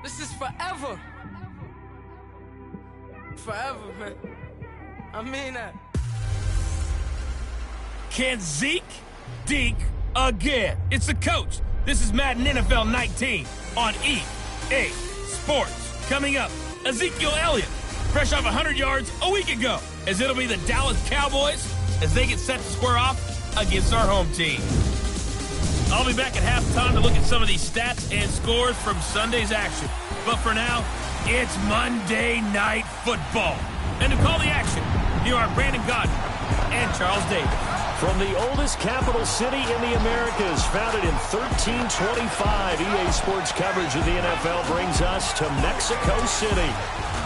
This is forever. Forever, man. I mean that. Can Zeke dink again? It's the coach. This is Madden NFL 19 on EA Sports. Coming up, Ezekiel Elliott, fresh off 100 yards a week ago, as it'll be the Dallas Cowboys as they get set to square off against our home team. I'll be back at halftime to look at some of these stats and scores from Sunday's action. But for now, it's Monday Night Football. And to call the action, here are Brandon Godden and Charles Davis. From the oldest capital city in the Americas, founded in 1325, EA Sports coverage of the NFL brings us to Mexico City.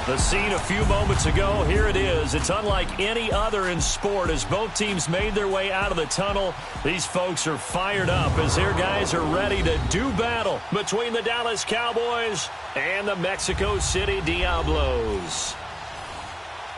The scene a few moments ago, here it is. It's unlike any other in sport as both teams made their way out of the tunnel. These folks are fired up as their guys are ready to do battle between the Dallas Cowboys and the Mexico City Diablos.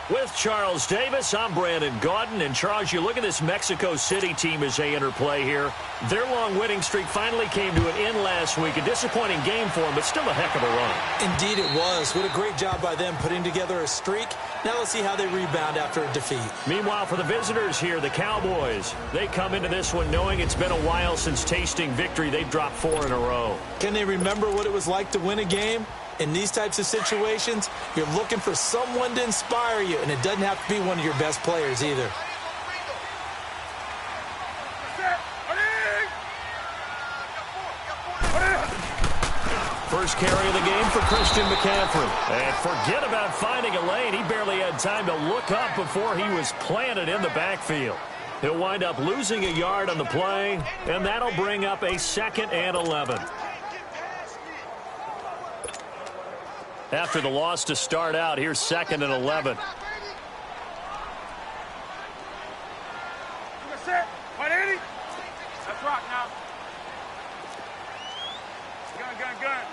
With Charles Davis, I'm Brandon Gaudin. And Charles, you look at this Mexico City team as they enter play here. Their long winning streak finally came to an end last week. A disappointing game for them, but still a heck of a run. Indeed it was. What a great job by them putting together a streak. Now let's see how they rebound after a defeat. Meanwhile, for the visitors here, the Cowboys, they come into this one knowing it's been a while since tasting victory. They've dropped 4 in a row. Can they remember what it was like to win a game? In these types of situations, you're looking for someone to inspire you, and it doesn't have to be one of your best players either. First carry of the game for Christian McCaffrey. And forget about finding a lane. He barely had time to look up before he was planted in the backfield. He'll wind up losing a yard on the play, and that'll bring up a 2nd and 11. After the loss to start out, here's 2nd and 11. Let's rock now. Gun.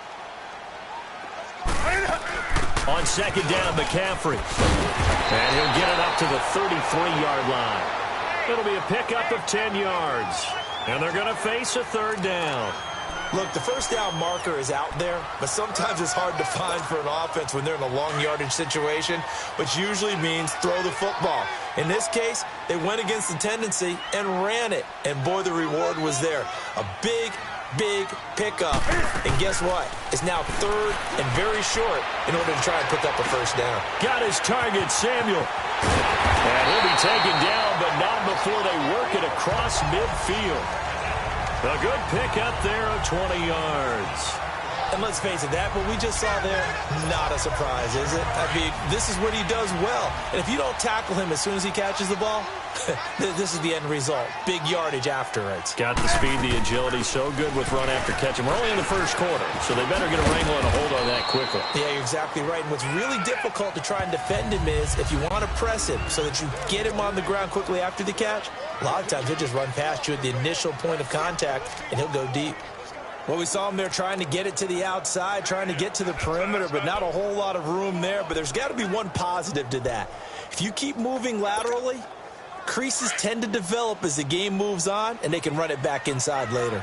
On 2nd down, McCaffrey. And he'll get it up to the 33-yard line. It'll be a pickup of 10 yards. And they're going to face a 3rd down. Look, the first down marker is out there, but sometimes it's hard to find for an offense when they're in a long yardage situation, which usually means throw the football. In this case, they went against the tendency and ran it, and boy, the reward was there. A big pickup, and guess what? It's now 3rd and very short in order to try and pick up a first down. Got his target, Samuel. And he'll be taken down, but not before they work it across midfield. A good pickup there of 20 yards. And let's face it, that what we just saw there, not a surprise, is it? I mean, this is what he does well. And if you don't tackle him as soon as he catches the ball, this is the end result. Big yardage afterwards. Got the speed, the agility, so good with run after catch. And we're only in the first quarter, so they better get a wrangle and a hold on that quickly. Yeah, you're exactly right. And what's really difficult to try and defend him is if you want to press him so that you get him on the ground quickly after the catch, a lot of times he'll just run past you at the initial point of contact, and he'll go deep. Well, we saw him there trying to get it to the outside, trying to get to the perimeter, but not a whole lot of room there. But there's got to be one positive to that. If you keep moving laterally, creases tend to develop as the game moves on, and they can run it back inside later.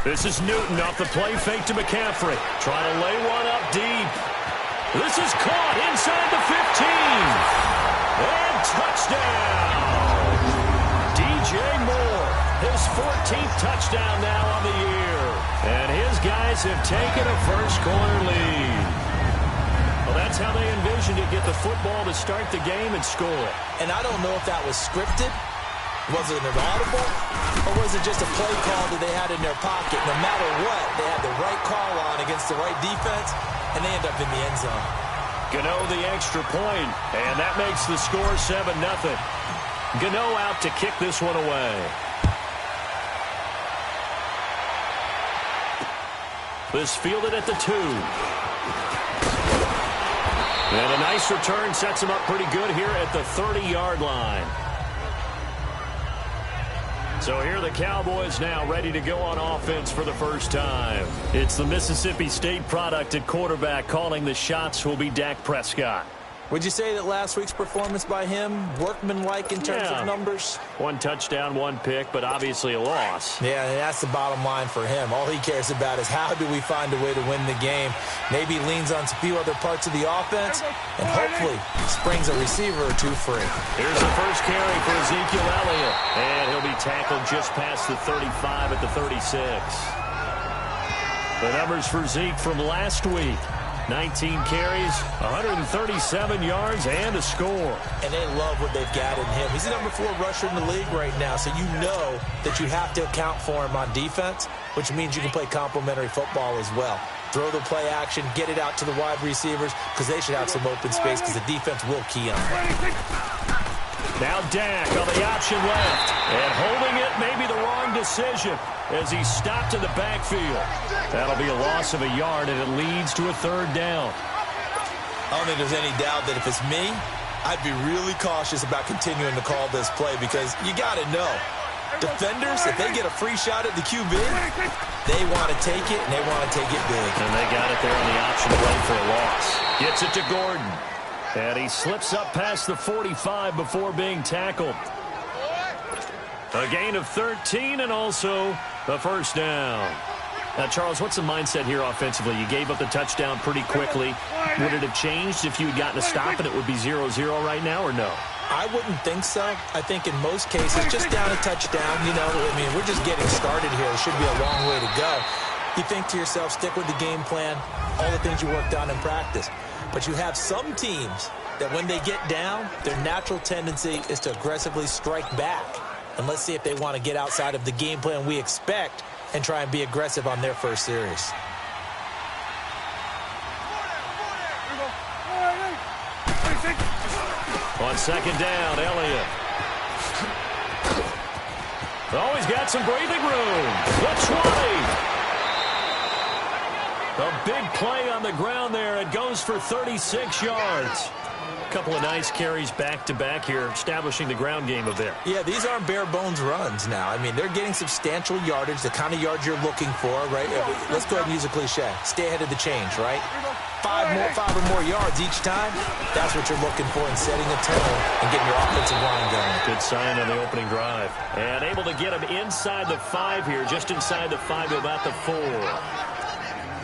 This is Newton off the play fake to McCaffrey. Trying to lay one up deep. This is caught inside the 15. And touchdown. DJ Moore, his 14th touchdown now on the year. And his guys have taken a first quarter lead. Well, that's how they envisioned it, get the football to start the game and score. And I don't know if that was scripted. Was it an audible? Or was it just a play call that they had in their pocket? No matter what, they had the right call on against the right defense, and they end up in the end zone. Gano the extra point, and that makes the score 7-0. Gano out to kick this one away. This fielded at the 2. And a nice return sets him up pretty good here at the 30-yard line. So here are the Cowboys now ready to go on offense for the first time. It's the Mississippi State product at quarterback. Calling the shots will be Dak Prescott. Would you say that last week's performance by him, workmanlike in terms of numbers? 1 touchdown, 1 pick, but obviously a loss. Yeah, and that's the bottom line for him. All he cares about is how do we find a way to win the game. Maybe leans on a few other parts of the offense, and hopefully springs a receiver or two free. Here's the first carry for Ezekiel Elliott, and he'll be tackled just past the 35 at the 36. The numbers for Zeke from last week. 19 carries, 137 yards, and a score. And they love what they've got in him. He's the number 4 rusher in the league right now, so you know that you have to account for him on defense, which means you can play complementary football as well. Throw the play action, get it out to the wide receivers, because they should have some open space, because the defense will key on them. Now Dak on the option left, and holding it may be the wrong decision as he stopped in the backfield. That'll be a loss of a yard, and it leads to a 3rd down. I don't think there's any doubt that if it's me, I'd be really cautious about continuing to call this play, because you got to know, defenders, if they get a free shot at the QB, they want to take it, and they want to take it big. And they got it there on the option play for a loss. Gets it to Gordon. And he slips up past the 45 before being tackled. A gain of 13 and also the 1st down. Now, Charles, what's the mindset here offensively? You gave up the touchdown pretty quickly. Would it have changed if you had gotten a stop and it would be 0-0 right now, or no? I wouldn't think so. I think in most cases, just down a touchdown, you know, I mean, we're just getting started here. It should be a long way to go. You think to yourself, stick with the game plan, all the things you worked on in practice. But you have some teams that when they get down, their natural tendency is to aggressively strike back. And let's see if they want to get outside of the game plan we expect and try and be aggressive on their first series. On 2nd down, Elliott. Oh, he's got some breathing room. The 20. A big play on the ground there. It goes for 36 yards. A couple of nice carries back-to-back here, establishing the ground game a bit. Yeah, these aren't bare-bones runs now. I mean, they're getting substantial yardage, the kind of yards you're looking for, right? Let's go ahead and use a cliche. Stay ahead of the change, right? 5 or more yards each time. That's what you're looking for in setting a tone and getting your offensive line going. Good sign on the opening drive. And able to get him inside the 5 here, just inside the 5 to about the 4.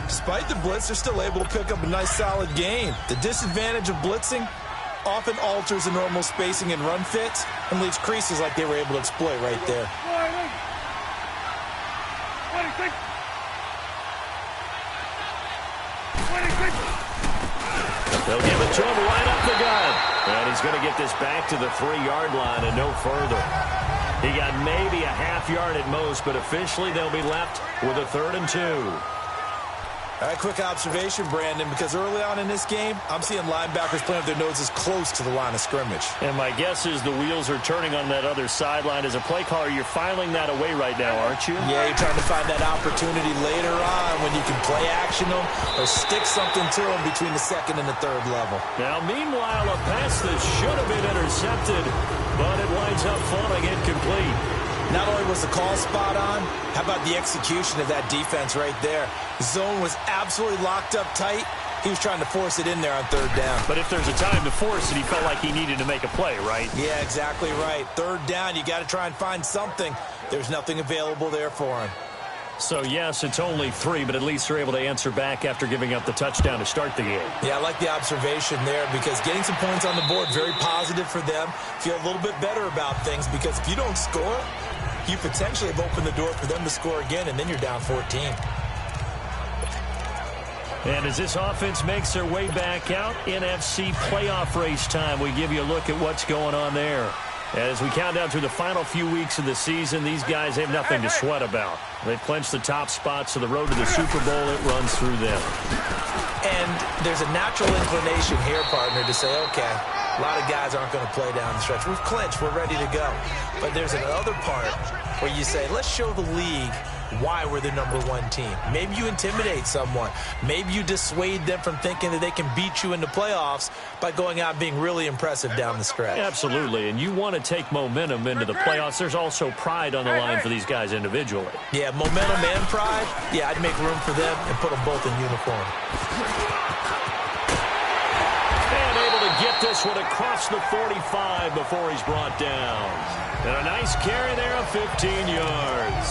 Despite the blitz, they're still able to pick up a nice, solid gain. The disadvantage of blitzing often alters the normal spacing and run fits and leaves creases like they were able to exploit right there. They'll give it to him right up the gut. And he's going to get this back to the 3-yard line and no further. He got maybe a half yard at most, but officially they'll be left with a 3rd and 2. All right, quick observation, Brandon, because early on in this game, I'm seeing linebackers playing with their noses close to the line of scrimmage. And my guess is the wheels are turning on that other sideline. As a play caller, you're filing that away right now, aren't you? Yeah, you're trying to find that opportunity later on when you can play action them or stick something to them between the 2nd and the 3rd level. Now, meanwhile, a pass that should have been intercepted, but it winds up falling incomplete. Not only was the call spot on, how about the execution of that defense right there? The zone was absolutely locked up tight. He was trying to force it in there on 3rd down. But if there's a time to force it, he felt like he needed to make a play, right? Yeah, exactly right. 3rd down, you got to try and find something. There's nothing available there for him. So, yes, it's only 3, but at least they're able to answer back after giving up the touchdown to start the game. Yeah, I like the observation there because getting some points on the board, very positive for them. Feel a little bit better about things because if you don't score, you potentially have opened the door for them to score again, and then you're down 14. And as this offense makes their way back out, NFC playoff race time, we give you a look at what's going on there. As we count down through the final few weeks of the season, these guys have nothing to sweat about. They've clinched the top spot, so the road to the Super Bowl, it runs through them. And there's a natural inclination here, partner, to say, okay, a lot of guys aren't going to play down the stretch. We've clinched. We're ready to go. But there's another part where you say, let's show the league why we're the #1 team. Maybe you intimidate someone. Maybe you dissuade them from thinking that they can beat you in the playoffs by going out and being really impressive down the stretch. Absolutely, and you want to take momentum into the playoffs. There's also pride on the line for these guys individually. Yeah, momentum and pride. Yeah, I'd make room for them and put them both in uniform. And able to get this one across the 45 before he's brought down. And a nice carry there of 15 yards.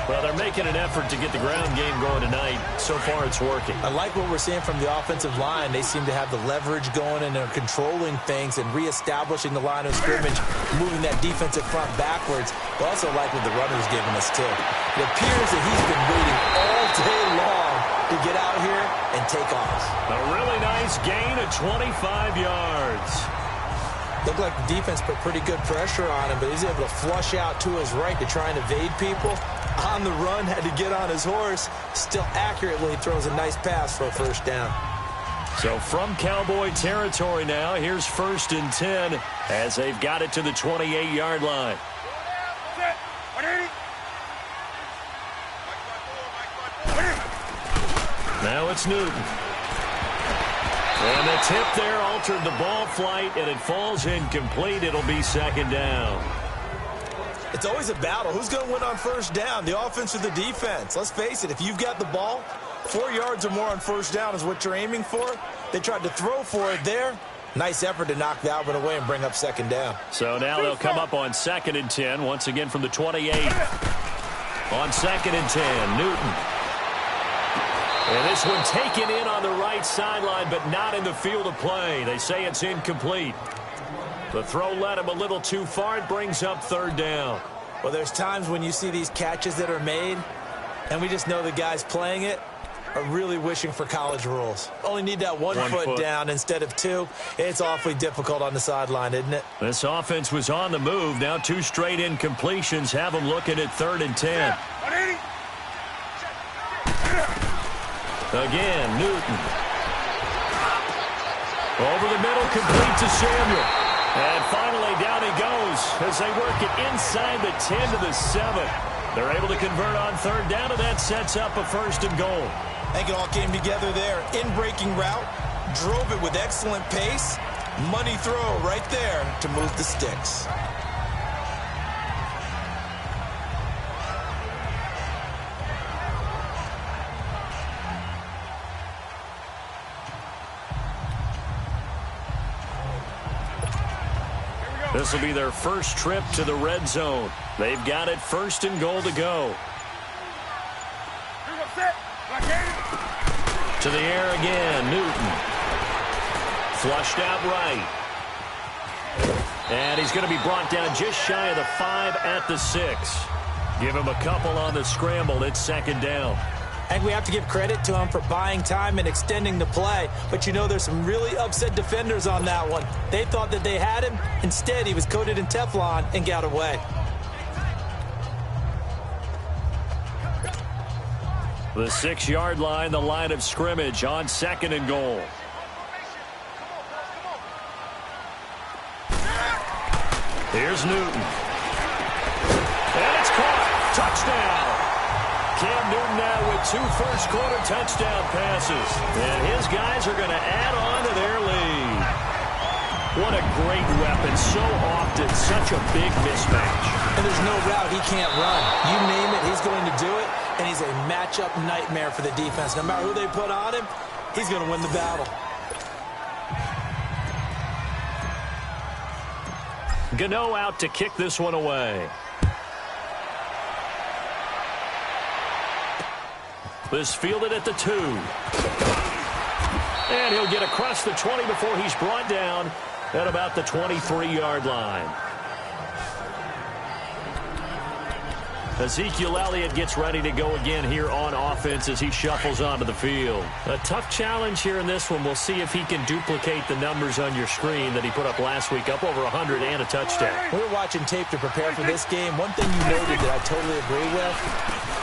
Well, they're making an effort to get the ground game going tonight. So far, it's working. I like what we're seeing from the offensive line. They seem to have the leverage going, and they're controlling things and reestablishing the line of scrimmage, moving that defensive front backwards. I also like what the runner's giving us, too. It appears that he's been waiting all day long to get out here and take off. A really nice gain of 25 yards. Looked like the defense put pretty good pressure on him, but he's able to flush out to his right to try and evade people. On the run, had to get on his horse. Still accurately throws a nice pass for a first down. So from Cowboy territory now, here's 1st and 10 as they've got it to the 28-yard line. Now it's Newton. And the tip there altered the ball flight, and it falls incomplete. It'll be 2nd down. It's always a battle. Who's going to win on first down, the offense or the defense? Let's face it, if you've got the ball, 4 yards or more on first down is what you're aiming for. They tried to throw for it there. Nice effort to knock that one away and bring up 2nd down. So now they'll come up on 2nd and 10, once again from the 28. On 2nd and 10, Newton. And this one taken in on the right sideline, but not in the field of play. They say it's incomplete. The throw led him a little too far. It brings up 3rd down. Well, there's times when you see these catches that are made, and we just know the guys playing it are really wishing for college rules. Only need that one foot down instead of 2. It's awfully difficult on the sideline, isn't it? This offense was on the move. Now 2 straight incompletions have them looking at 3rd and 10. Again, Newton. Over the middle, complete to Samuel. And finally, down he goes as they work it inside the 10 to the 7. They're able to convert on 3rd down, and that sets up a 1st and goal. I think it all came together there. In-breaking route, drove it with excellent pace. Money throw right there to move the sticks. This will be their first trip to the red zone. They've got it 1st and goal to go. To the air again, Newton. Flushed out right. And he's going to be brought down just shy of the 5 at the 6. Give him a couple on the scramble. It's 2nd down. I think we have to give credit to him for buying time and extending the play. But, you know, there's some really upset defenders on that one. They thought that they had him. Instead, he was coated in Teflon and got away. The 6-yard line, the line of scrimmage on 2nd and goal. Here's Newton. And it's caught. Touchdown. Cam Newton now with 2 first-quarter touchdown passes. And his guys are going to add on to their lead. What a great weapon. So often, such a big mismatch. And there's no route he can't run. You name it, he's going to do it. And he's a matchup nightmare for the defense. No matter who they put on him, he's going to win the battle. Gano out to kick this one away. This fielded at the 2. And he'll get across the 20 before he's brought down at about the 23-yard line. Ezekiel Elliott gets ready to go again here on offense as he shuffles onto the field. A tough challenge here in this one. We'll see if he can duplicate the numbers on your screen that he put up last week, up over 100 and a touchdown. We were watching tape to prepare for this game. One thing you noted that I totally agree with,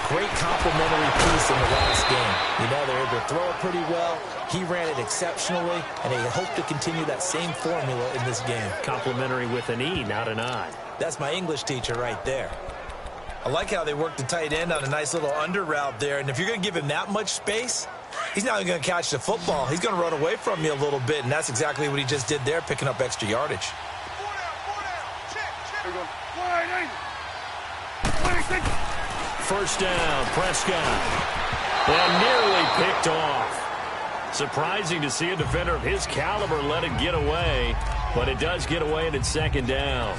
great complimentary piece in the last game. You know, they're able to throw it pretty well. He ran it exceptionally, and they hope to continue that same formula in this game. Complimentary with an E, not an I. That's my English teacher right there. I like how they work the tight end on a nice little under route there. And if you're going to give him that much space, he's not even going to catch the football. He's going to run away from you a little bit, and that's exactly what he just did there, picking up extra yardage. First down, Prescott. And nearly picked off. Surprising to see a defender of his caliber let it get away, but it does get away and it's second down.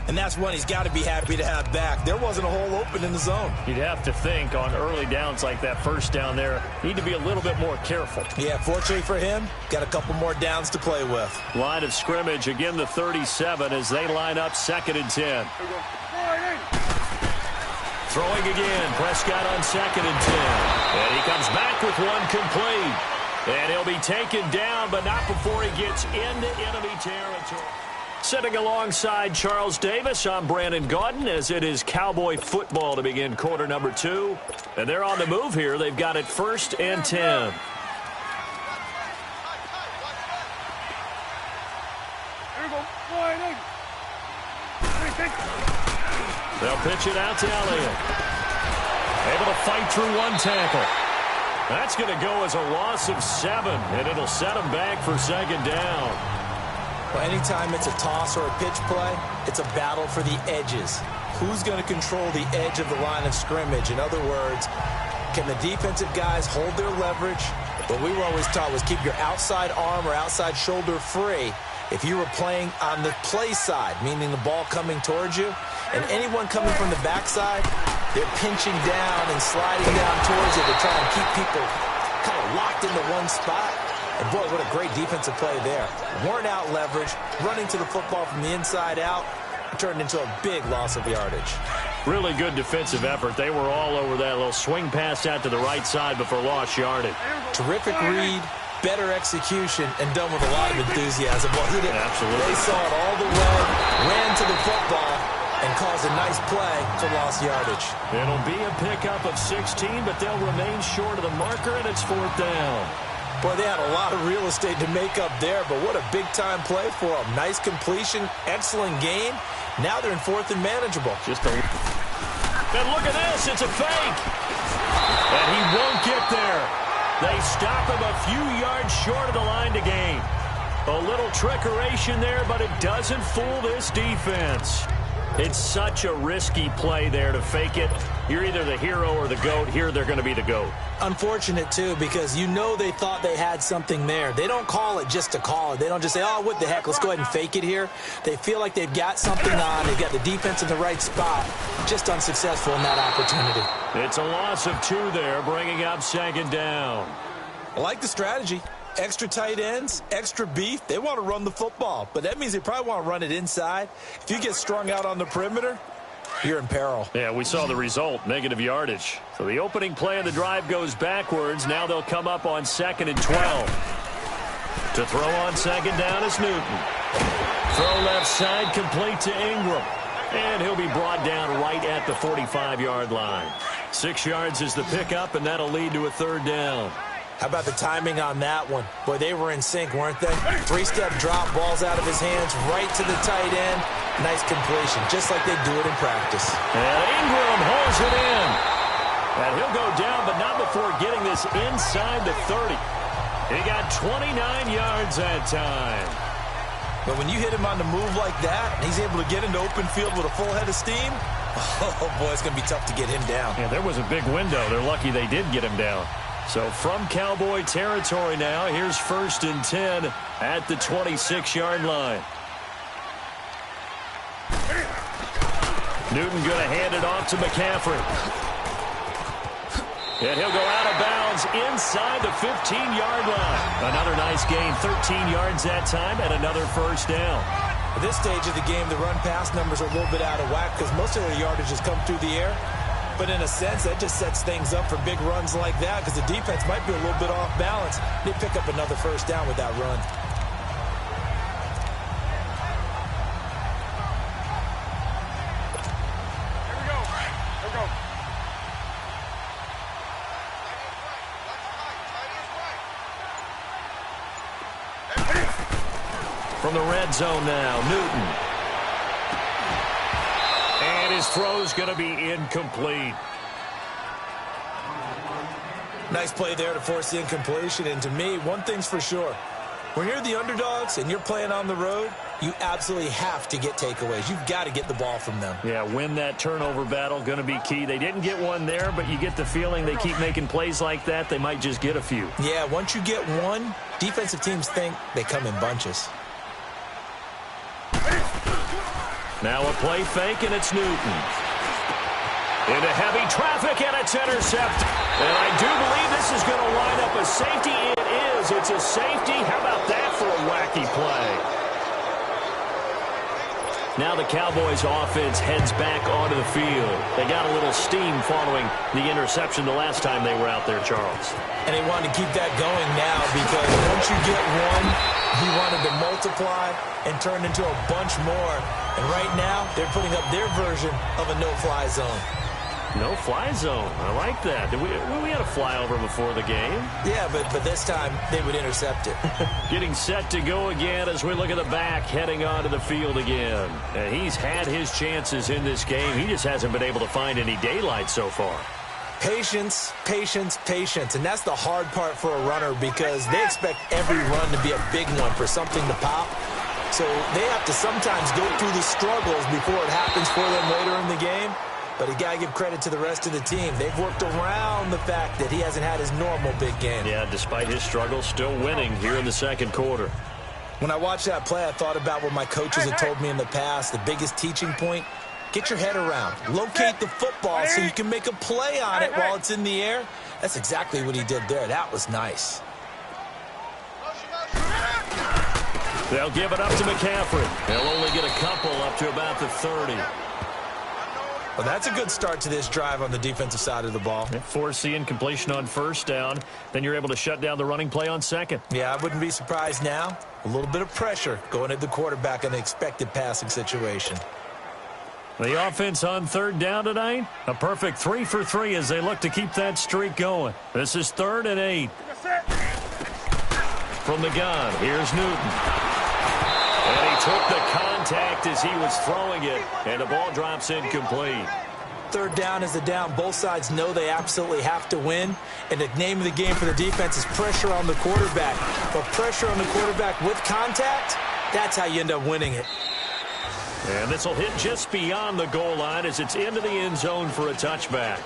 And that's one he's got to be happy to have back. There wasn't a hole open in the zone. You'd have to think on early downs like that first down there, need to be a little bit more careful. Yeah, fortunately for him, got a couple more downs to play with. Line of scrimmage, again the 37 as they line up 2nd and 10. Throwing again, Prescott on 2nd and 10. And he comes back with one complete. And he'll be taken down, but not before he gets into enemy territory. Sitting alongside Charles Davis, I'm Brandon Gaudin as it is Cowboy football to begin quarter number 2. And they're on the move here. They've got it 1st and 10. They'll pitch it out to Elliott. Able to fight through one tackle. That's going to go as a loss of 7, and it'll set him back for 2nd down. Well, anytime it's a toss or a pitch play, it's a battle for the edges. Who's going to control the edge of the line of scrimmage? In other words, can the defensive guys hold their leverage? What we were always taught was keep your outside arm or outside shoulder free if you were playing on the play side, meaning the ball coming towards you. And anyone coming from the backside, they're pinching down and sliding down towards you to try and keep people kind of locked into one spot. And boy, what a great defensive play there. Worn out leverage, running to the football from the inside out, turned into a big loss of yardage. Really good defensive effort. They were all over that little swing pass out to the right side before lost yardage. Terrific read, better execution, and done with a lot of enthusiasm. Well, he did. Absolutely. They saw it all the way, ran to the football, and caused a nice play for lost yardage. It'll be a pickup of 16, but they'll remain short of the marker, and it's 4th down. Boy, they had a lot of real estate to make up there, but what a big-time play for them. Nice completion, excellent gain. Now they're in 4th and manageable. And look at this, it's a fake. And he won't get there. They stop him a few yards short of the line to gain. A little trickeration there, but it doesn't fool this defense. It's such a risky play there to fake it. You're either the hero or the GOAT. Here they're going to be the GOAT. Unfortunate, too, because you know they thought they had something there. They don't call it just to call it. They don't just say, oh, what the heck, let's go ahead and fake it here. They feel like they've got something on. They've got the defense in the right spot. Just unsuccessful in that opportunity. It's a loss of 2 there, bringing up 2nd down. I like the strategy. Extra tight ends, extra beef. They want to run the football, but that means they probably want to run it inside. If you get strung out on the perimeter, you're in peril. Yeah, we saw the result, negative yardage. So the opening play of the drive goes backwards. Now they'll come up on 2nd and 12. To throw on 2nd down is Newton. Throw left side, complete to Ingram. And he'll be brought down right at the 45-yard line. 6 yards is the pickup, and that'll lead to a 3rd down. How about the timing on that one? Boy, they were in sync, weren't they? 3-step drop, balls out of his hands, right to the tight end. Nice completion, just like they do it in practice. And Ingram holds it in. And he'll go down, but not before getting this inside the 30. He got 29 yards that time. But when you hit him on the move like that, and he's able to get into open field with a full head of steam, oh, boy, it's going to be tough to get him down. Yeah, there was a big window. They're lucky they did get him down. So from Cowboy territory now, here's 1st and 10 at the 26-yard line. Newton going to hand it off to McCaffrey. And he'll go out of bounds inside the 15-yard line. Another nice gain, 13 yards that time, and another 1st down. At this stage of the game, the run-pass numbers are a little bit out of whack because most of their yardage has come through the air. But in a sense, that just sets things up for big runs like that because the defense might be a little bit off balance. They pick up another 1st down with that run. Here we go. Here we go. From the red zone now, Newton. And his throw's going to be incomplete. Nice play there to force the incompletion. And to me, one thing's for sure. When you're the underdogs and you're playing on the road, You absolutely have to get takeaways. You've got to get the ball from them. Yeah, win that turnover battle, going to be key. They didn't get one there, but you get the feeling they keep making plays like that, they might just get a few. Yeah, once you get one, defensive teams think they come in bunches. Now a play fake, and it's Newton. Into heavy traffic, and it's intercepted. And I do believe this is going to line up a safety. It is. It's a safety. How about that for a wacky play? Now the Cowboys offense heads back onto the field. They got a little steam following the interception the last time they were out there, Charles. And they wanted to keep that going now because once you get one, he wanted to multiply and turn into a bunch more. And right now, they're putting up their version of a no-fly zone. No-fly zone. I like that. We had a flyover before the game. Yeah, but this time they would intercept it. Getting set to go again as we look at the back, heading onto the field again. And he's had his chances in this game. He just hasn't been able to find any daylight so far. Patience, patience, patience. And that's the hard part for a runner because they expect every run to be a big one for something to pop. So they have to sometimes go through the struggles before it happens for them later in the game. But you got to give credit to the rest of the team. They've worked around the fact that he hasn't had his normal big game. Yeah, despite his struggles, still winning here in the second quarter. When I watched that play, I thought about what my coaches had told me in the past. The biggest teaching point, get your head around. Locate the football so you can make a play on it while it's in the air. That's exactly what he did there. That was nice. They'll give it up to McCaffrey. They'll only get a couple up to about the 30. Well, that's a good start to this drive on the defensive side of the ball. Force the incompletion on first down. Then you're able to shut down the running play on second. Yeah, I wouldn't be surprised now. A little bit of pressure going at the quarterback in an expected passing situation. The offense on third down tonight. A perfect 3 for 3 as they look to keep that streak going. This is 3rd and 8. From the gun, here's Newton. And he took the contact as he was throwing it, and the ball drops incomplete. Third down is the down. Both sides know they absolutely have to win, and the name of the game for the defense is pressure on the quarterback. But pressure on the quarterback with contact, that's how you end up winning it. And this will hit just beyond the goal line as it's into the end zone for a touchback.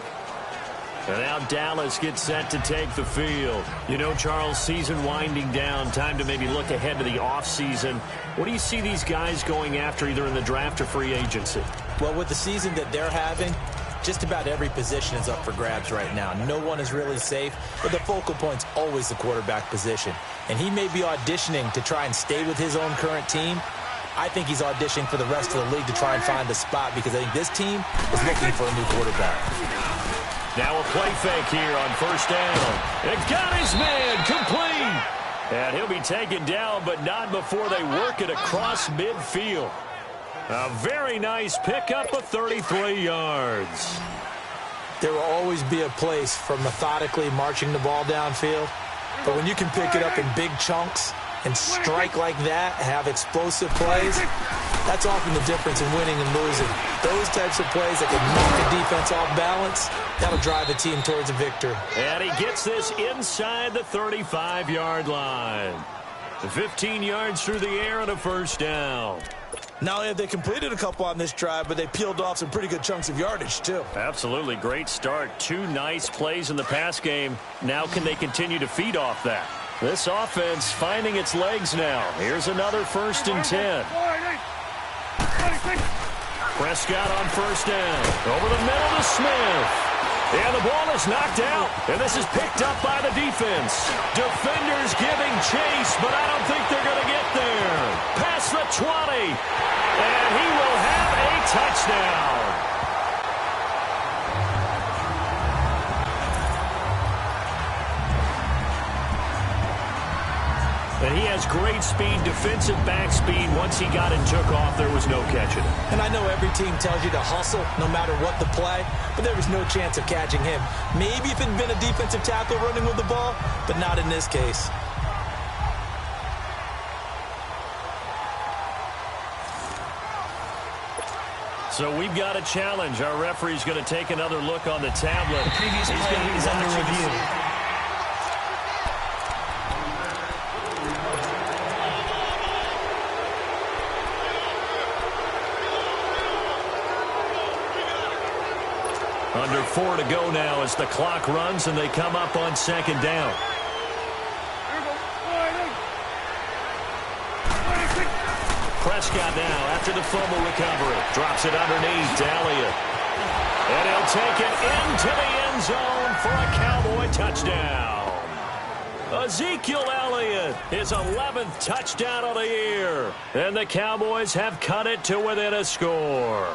And now Dallas gets set to take the field. You know, Charles, season winding down, time to maybe look ahead to the offseason. What do you see these guys going after either in the draft or free agency? Well, with the season that they're having, just about every position is up for grabs right now. No one is really safe, but the focal point's always the quarterback position. And he may be auditioning to try and stay with his own current team. I think he's auditioning for the rest of the league to try and find a spot because I think this team is looking for a new quarterback. Now a play fake here on first down. It got his man complete. And he'll be taken down, but not before they work it across midfield. A very nice pickup of 33 yards. There will always be a place for methodically marching the ball downfield. But when you can pick it up in big chunks and strike like that, have explosive plays, that's often the difference in winning and losing. Those types of plays that can knock a defense off balance, that'll drive a team towards a victory. And he gets this inside the 35-yard line. 15 yards through the air and a first down. Not only have they completed a couple on this drive, but they peeled off some pretty good chunks of yardage, too. Absolutely. Great start. 2 nice plays in the pass game. Now can they continue to feed off that? This offense finding its legs now. Here's another 1st and 10. Prescott on first down. Over the middle to Smith. And the ball is knocked out. And this is picked up by the defense. Defenders giving chase, but I don't think they're going to get there. Past the 20. And he will have a touchdown. And he has great speed, defensive back speed. Once he got and took off, there was no catching him. And I know every team tells you to hustle no matter what the play, but there was no chance of catching him. Maybe if it had been a defensive tackle running with the ball, but not in this case. So we've got a challenge. Our referee's going to take another look on the tablet. The previous play is under review. Under 4 to go now as the clock runs and they come up on second down. Prescott now after the fumble recovery. Drops it underneath to Elliott. And he'll take it into the end zone for a Cowboy touchdown. Ezekiel Elliott, his 11th touchdown of the year. And the Cowboys have cut it to within a score.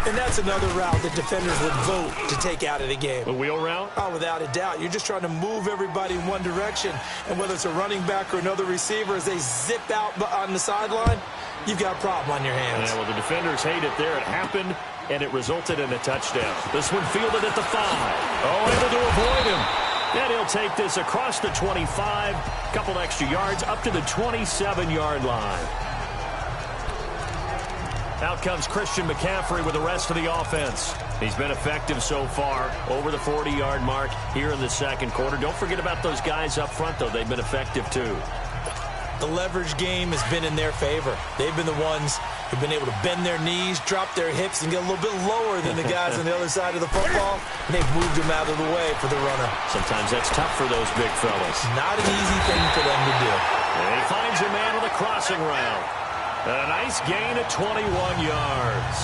And that's another route that defenders would vote to take out of the game. The wheel route? Oh, without a doubt. You're just trying to move everybody in one direction. And whether it's a running back or another receiver, as they zip out on the sideline, you've got a problem on your hands. Yeah, well, the defenders hate it there. It happened, and it resulted in a touchdown. This one fielded at the 5. Oh, able to avoid him. And he'll take this across the 25, couple extra yards, up to the 27-yard line. Out comes Christian McCaffrey with the rest of the offense. He's been effective so far, over the 40-yard mark here in the second quarter. Don't forget about those guys up front, though. They've been effective, too. The leverage game has been in their favor. They've been the ones who've been able to bend their knees, drop their hips, and get a little bit lower than the guys on the other side of the football. And they've moved them out of the way for the runner. Sometimes that's tough for those big fellas. Not an easy thing for them to do. And he finds a man on the crossing route. A nice gain of 21 yards.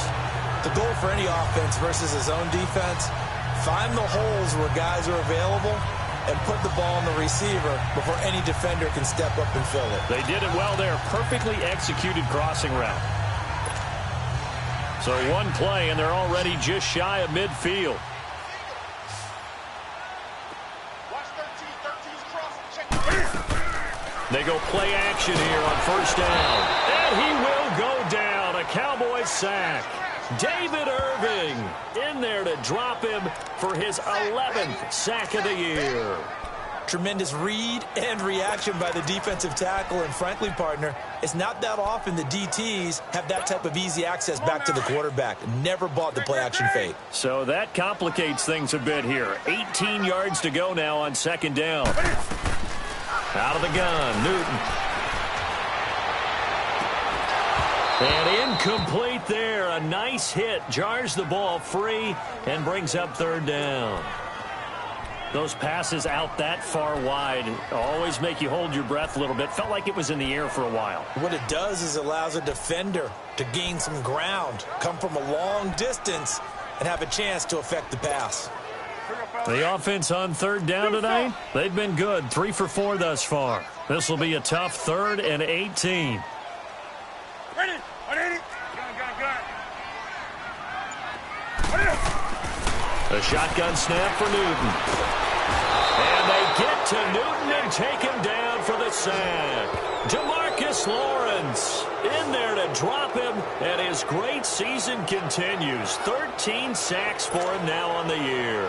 The goal for any offense versus his own defense, find the holes where guys are available and put the ball on the receiver before any defender can step up and fill it. They did it well there. Perfectly executed crossing route. So one play, and they're already just shy of midfield. They go play action here on first down. And he will go down. A Cowboys sack. David Irving in there to drop him for his 11th sack of the year. Tremendous read and reaction by the defensive tackle. And frankly, partner, it's not that often the DTs have that type of easy access back to the quarterback. Never bought the play action fake. So that complicates things a bit here. 18 yards to go now on second down. Out of the gun, Newton. And incomplete there. A nice hit. Jars the ball free and brings up third down. Those passes out that far wide always make you hold your breath a little bit. Felt like it was in the air for a while. What it does is allows a defender to gain some ground, come from a long distance, and have a chance to affect the pass. The offense on third down tonight, they've been good. 3 for 4 thus far. This will be a tough 3rd and 18. A shotgun snap for Newton. And they get to Newton and take him down for the sack. DeMarcus Lawrence in there to drop him, and his great season continues. 13 sacks for him now on the year.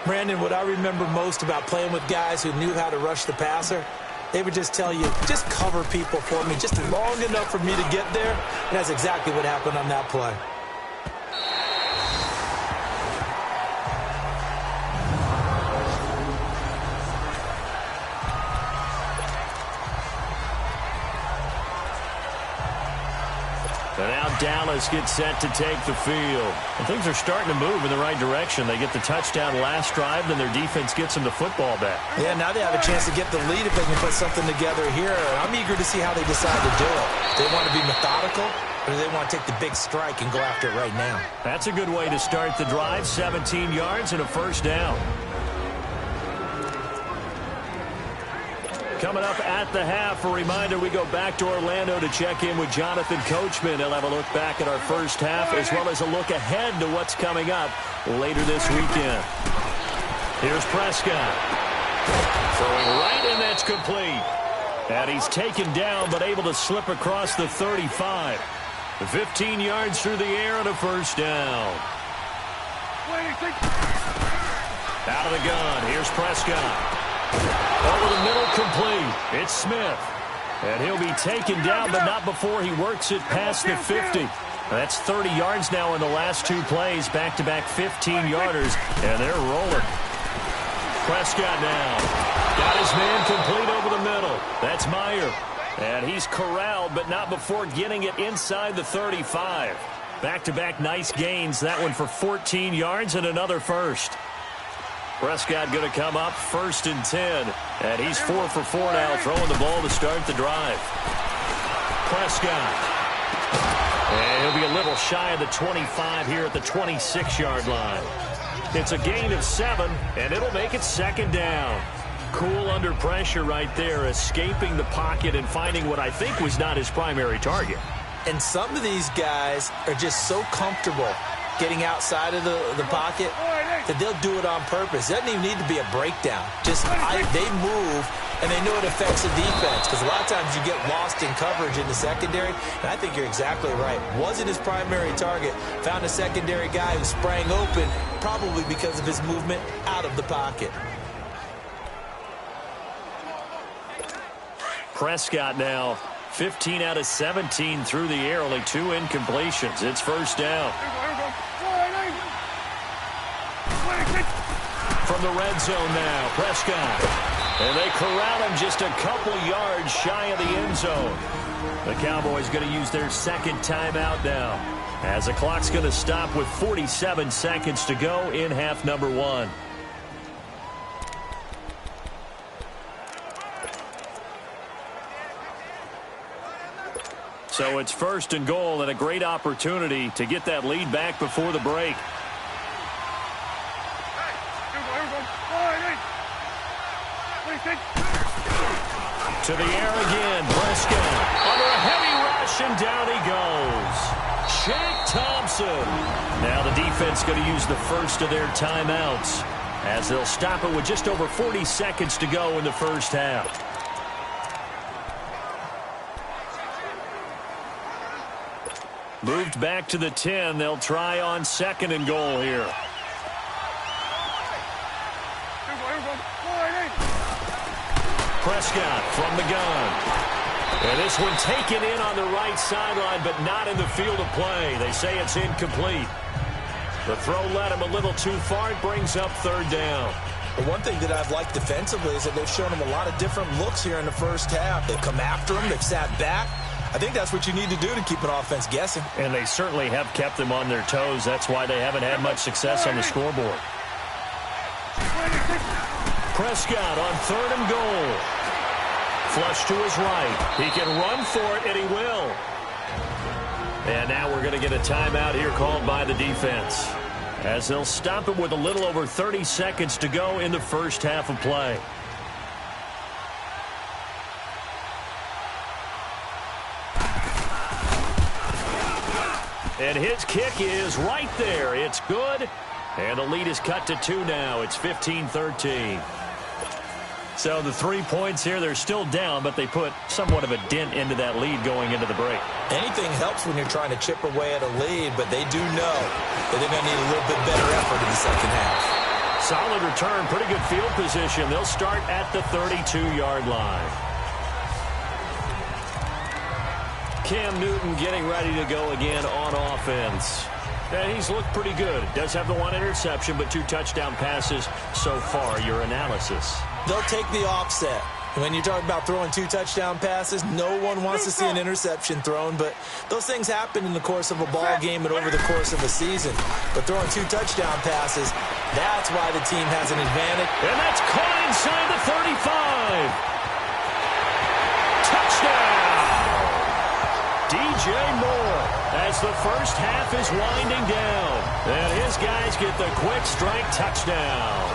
Brandon, what I remember most about playing with guys who knew how to rush the passer, they would just tell you, just cover people for me, just long enough for me to get there. And that's exactly what happened on that play. And now Dallas gets set to take the field. And things are starting to move in the right direction. They get the touchdown last drive, then their defense gets them the football back. Yeah, now they have a chance to get the lead if they can put something together here. I'm eager to see how they decide to do it. Do they want to be methodical, or do they want to take the big strike and go after it right now? That's a good way to start the drive. 17 yards and a first down. Coming up at the half, a reminder, we go back to Orlando to check in with Jonathan Coachman. He'll have a look back at our first half as well as a look ahead to what's coming up later this weekend. Here's Prescott. Throwing right, and that's complete. And he's taken down but able to slip across the 35. 15 yards through the air and a first down. Out of the gun, here's Prescott. Over the middle, complete. It's Smith. And he'll be taken down, but not before he works it past the 50. That's 30 yards now in the last 2 plays. Back-to-back 15-yarders, and they're rolling. Prescott now. Got his man complete over the middle. That's Meyer. And he's corralled, but not before getting it inside the 35. Back-to-back nice gains. That one for 14 yards and another first. Prescott going to come up 1st and 10. And he's 4 for 4 now, throwing the ball to start the drive. Prescott. And he'll be a little shy of the 25 here at the 26-yard line. It's a gain of 7, and it'll make it 2nd down. Cool under pressure right there, escaping the pocket and finding what I think was not his primary target. And some of these guys are just so comfortable getting outside of the pocket that they'll do it on purpose. It doesn't even need to be a breakdown. Just they move, and they know it affects the defense, because a lot of times you get lost in coverage in the secondary, and I think you're exactly right. Wasn't his primary target. Found a secondary guy who sprang open, probably because of his movement out of the pocket. Prescott now 15 out of 17 through the air, only 2 incompletions. It's 1st down. From the red zone now, Prescott. And they corral him just a couple yards shy of the end zone. The Cowboys going to use their 2nd timeout now, as the clock's going to stop with 47 seconds to go in half number 1. So it's 1st and goal, and a great opportunity to get that lead back before the break. To the air again, Prescott. Under a heavy rush, and down he goes. Shaq Thompson. Now the defense going to use the first of their timeouts, as they'll stop it with just over 40 seconds to go in the 1st half. Moved back to the 10. They'll try on 2nd and goal here. Prescott from the gun. And this one taken in on the right sideline, but not in the field of play. They say it's incomplete. The throw led him a little too far. It brings up 3rd down. But one thing that I've liked defensively is that they've shown him a lot of different looks here in the 1st half. They've come after him. They've sat back. I think that's what you need to do to keep an offense guessing. And they certainly have kept them on their toes. That's why they haven't had much success on the scoreboard. Prescott on 3rd and goal. Flush to his right. He can run for it, and he will. And now we're going to get a timeout here called by the defense, as they'll stop it with a little over 30 seconds to go in the 1st half of play. And his kick is right there. It's good. And the lead is cut to 2 now. It's 15-13. So the 3 points here, they're still down, but they put somewhat of a dent into that lead going into the break. Anything helps when you're trying to chip away at a lead, but they do know that they're going to need a little bit better effort in the 2nd half. Solid return, pretty good field position. They'll start at the 32-yard line. Cam Newton getting ready to go again on offense. And he's looked pretty good. Does have the 1 interception, but 2 touchdown passes so far. Your analysis? They'll take the offset. When you're talking about throwing 2 touchdown passes, no one wants to see an interception thrown, but those things happen in the course of a ball game and over the course of a season. But throwing 2 touchdown passes, that's why the team has an advantage. And that's caught inside the 35. Touchdown! DJ Moore, as the 1st half is winding down. And his guys get the quick strike touchdown.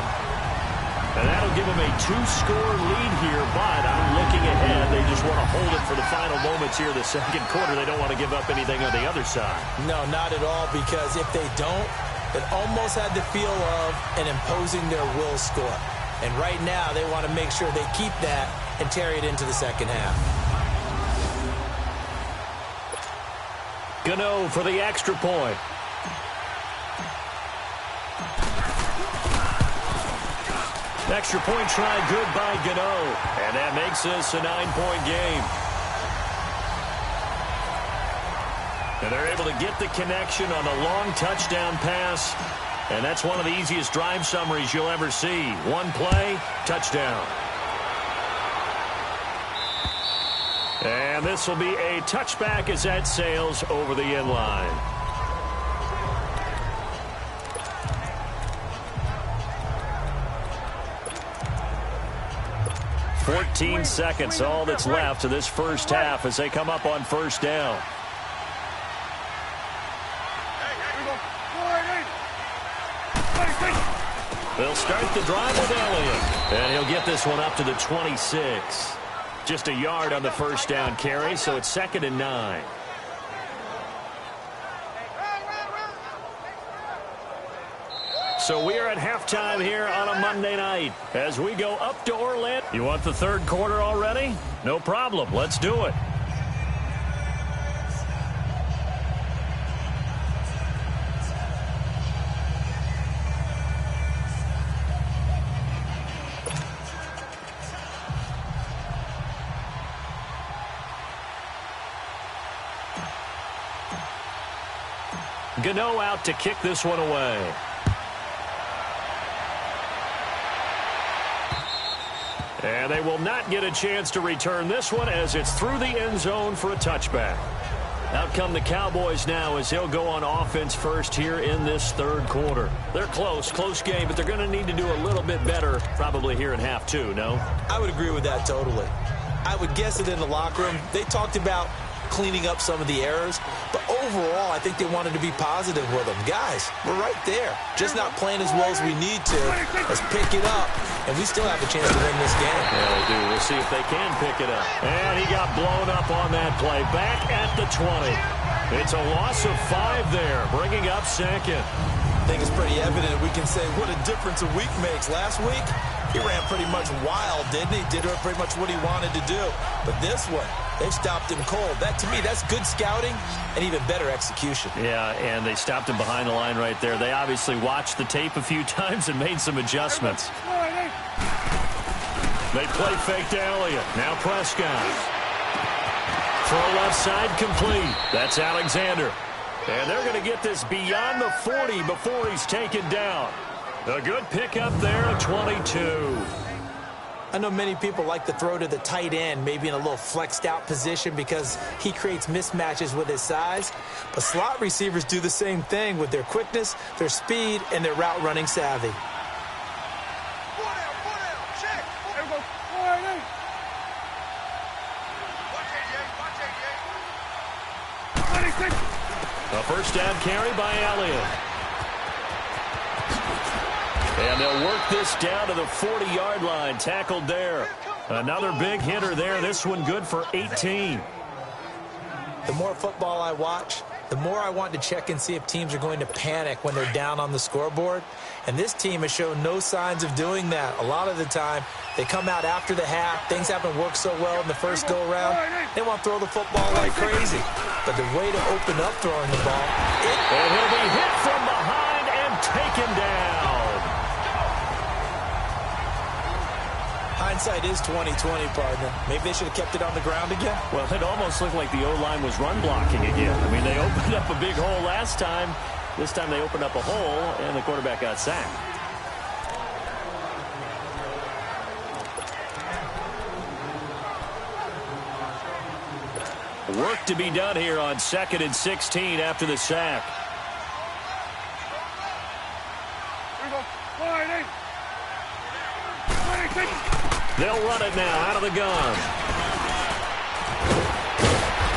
And that'll give them a 2-score lead here, but I'm looking ahead. They just want to hold it for the final moments here of the 2nd quarter. They don't want to give up anything on the other side. No, not at all, because if they don't, it almost had the feel of an imposing their will score. And right now, they want to make sure they keep that and carry it into the 2nd half. Gano for the extra point. Extra point try good by Gano. And that makes this a 9-point game. And they're able to get the connection on a long touchdown pass. And that's one of the easiest drive summaries you'll ever see. 1 play, touchdown. And this will be a touchback as that sails over the end line. 14 seconds, all that's left to this first half as they come up on first down. They'll start the drive with Elliott, and he'll get this one up to the 26. Just a yard on the first down carry, so it's 2nd and 9. So we are at halftime here on a Monday night as we go up to Orlando. You want the third quarter already? No problem. Let's do it. Gano out to kick this one away. And they will not get a chance to return this one as it's through the end zone for a touchback. Out come the Cowboys now as they'll go on offense first here in this third quarter. They're close game, but they're going to need to do a little bit better probably here in half two, no? I would agree with that totally. I would guess it in the locker room. They talked about cleaning up some of the errors, but overall I think they wanted to be positive with them. Guys, we're right there, just not playing as well as we need to. Let's pick it up, and we still have a chance to win this game. Yeah, we do. We'll see if they can pick it up. And he got blown up on that play. Back at the 20. It's a loss of 5 there, bringing up 2nd. I think it's pretty evident we can say what a difference a week makes. Last week, he ran pretty much wild, didn't he? Did pretty much what he wanted to do. But this one, they've stopped him cold. That, to me, that's good scouting and even better execution. Yeah, and they stopped him behind the line right there. They obviously watched the tape a few times and made some adjustments. They play fake to Elliott. Now Prescott. Throw left side complete. That's Alexander. And they're going to get this beyond the 40 before he's taken down. A good pickup there at 22. I know many people like to throw to the tight end, maybe in a little flexed out position because he creates mismatches with his size. But slot receivers do the same thing with their quickness, their speed, and their route running savvy. A first down carry by Elliott. And they'll work this down to the 40-yard line. Tackled there. Another big hitter there. This one good for 18. The more football I watch, the more I want to check and see if teams are going to panic when they're down on the scoreboard. And this team has shown no signs of doing that. A lot of the time, they come out after the half. Things haven't worked so well in the first go-around. They want to throw the football like crazy. But the way to open up throwing the ball... And he'll be hit from behind and taken down. Hindsight is 20/20, partner. Maybe they should have kept it on the ground again. Well, it almost looked like the O-line was run blocking again. I mean, they opened up a big hole last time. This time they opened up a hole, and the quarterback got sacked. Work to be done here on 2nd and 16 after the sack. They'll run it now out of the gun.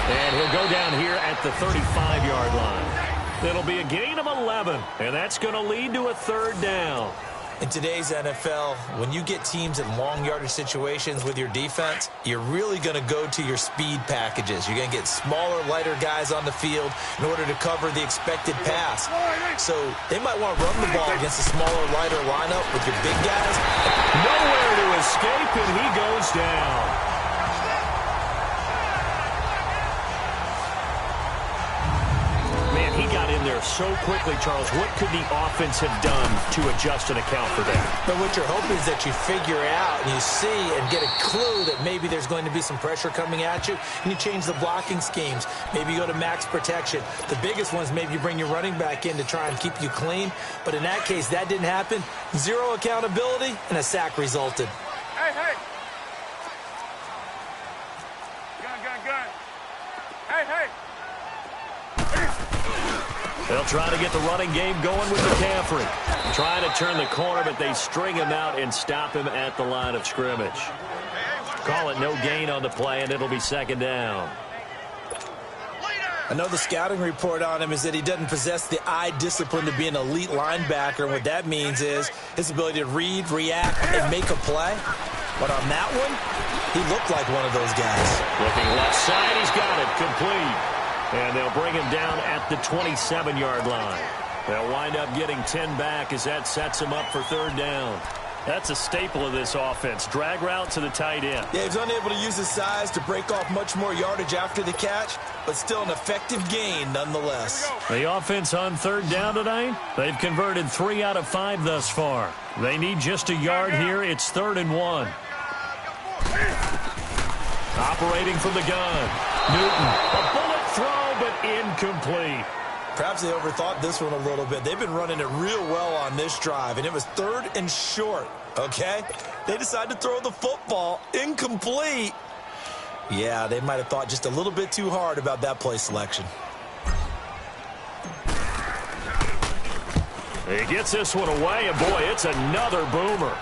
And he'll go down here at the 35-yard line. It'll be a gain of 11, and that's going to lead to a third down. In today's NFL, when you get teams in long yardage situations with your defense, you're really going to go to your speed packages. You're going to get smaller, lighter guys on the field in order to cover the expected pass. So they might want to run the ball against a smaller, lighter lineup with your big guys. Nowhere to escape, and he goes down. He got in there so quickly, Charles. What could the offense have done to adjust and account for that? But what you're hoping is that you figure out and you see and get a clue that maybe there's going to be some pressure coming at you, and you change the blocking schemes. Maybe you go to max protection. The biggest one is maybe you bring your running back in to try and keep you clean. But in that case, that didn't happen. Zero accountability, and a sack resulted. Hey, hey. Gun. Hey, hey. They'll try to get the running game going with McCaffrey. Trying to turn the corner, but they string him out and stop him at the line of scrimmage. Call it no gain on the play, and it'll be second down. I know the scouting report on him is that he doesn't possess the eye discipline to be an elite linebacker. And what that means is his ability to read, react, and make a play. But on that one, he looked like one of those guys. Looking left side, he's got it. Complete. And they'll bring him down at the 27-yard line. They'll wind up getting 10 back as that sets him up for third down. That's a staple of this offense. Drag route to the tight end. Yeah, he's unable to use his size to break off much more yardage after the catch, but still an effective gain nonetheless. The offense on third down tonight, they've converted 3 out of 5 thus far. They need just a yard here. It's 3rd and 1. Operating from the gun. Newton, a bullet throw, but incomplete. Perhaps they overthought this one a little bit. They've been running it real well on this drive, and it was 3rd and short, okay? They decided to throw the football incomplete. Yeah, they might have thought just a little bit too hard about that play selection. He gets this one away, and boy, it's another boomer.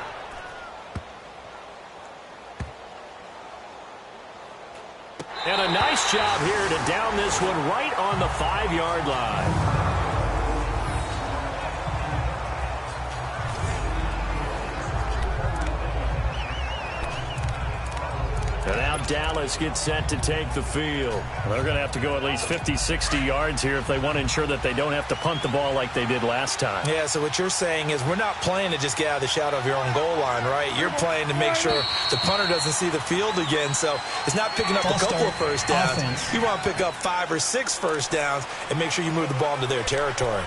And a nice job here to down this one right on the 5-yard line. And now Dallas gets set to take the field. They're going to have to go at least 50, 60 yards here if they want to ensure that they don't have to punt the ball like they did last time. Yeah, so what you're saying is we're not playing to just get out of the shadow of your own goal line, right? You're playing to make sure the punter doesn't see the field again. So it's not picking up a couple of first downs. Offense. You want to pick up 5 or 6 first downs and make sure you move the ball into their territory.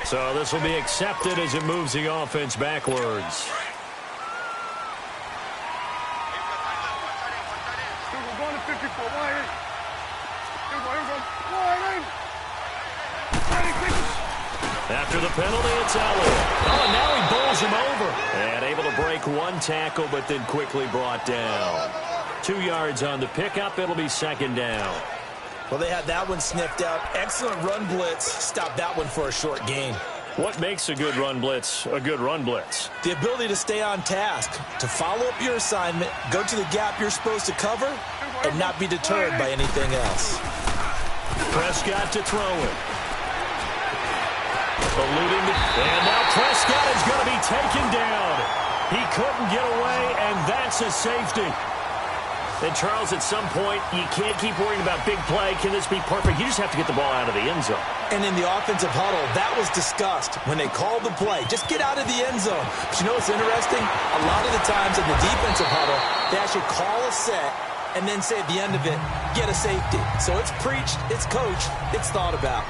So this will be accepted as it moves the offense backwards. After the penalty, it's Elliott. Oh, and now he bowls him over. And able to break one tackle, but then quickly brought down. 2 yards on the pickup. It'll be second down. Well, they had that one sniffed out. Excellent run blitz. Stopped that one for a short gain. What makes a good run blitz a good run blitz? The ability to stay on task, to follow up your assignment, go to the gap you're supposed to cover, and not be deterred by anything else. Prescott to throw it. Eluding the, and now Prescott is going to be taken down. He couldn't get away, and that's a safety. And, Charles, at some point, you can't keep worrying about big play. Can this be perfect? You just have to get the ball out of the end zone. And in the offensive huddle, that was discussed when they called the play. Just get out of the end zone. But you know what's interesting? A lot of the times in the defensive huddle, they actually call a set and then say at the end of it, get a safety. So it's preached, it's coached, it's thought about.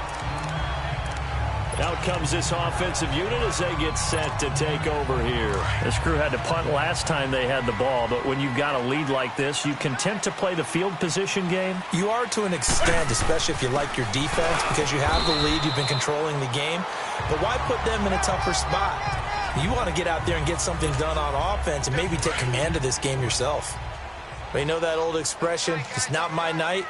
Out comes this offensive unit as they get set to take over here. This crew had to punt last time they had the ball, but when you've got a lead like this, you content to play the field position game? You are to an extent, especially if you like your defense, because you have the lead, you've been controlling the game. But why put them in a tougher spot? You want to get out there and get something done on offense and maybe take command of this game yourself. But you know that old expression, it's not my night?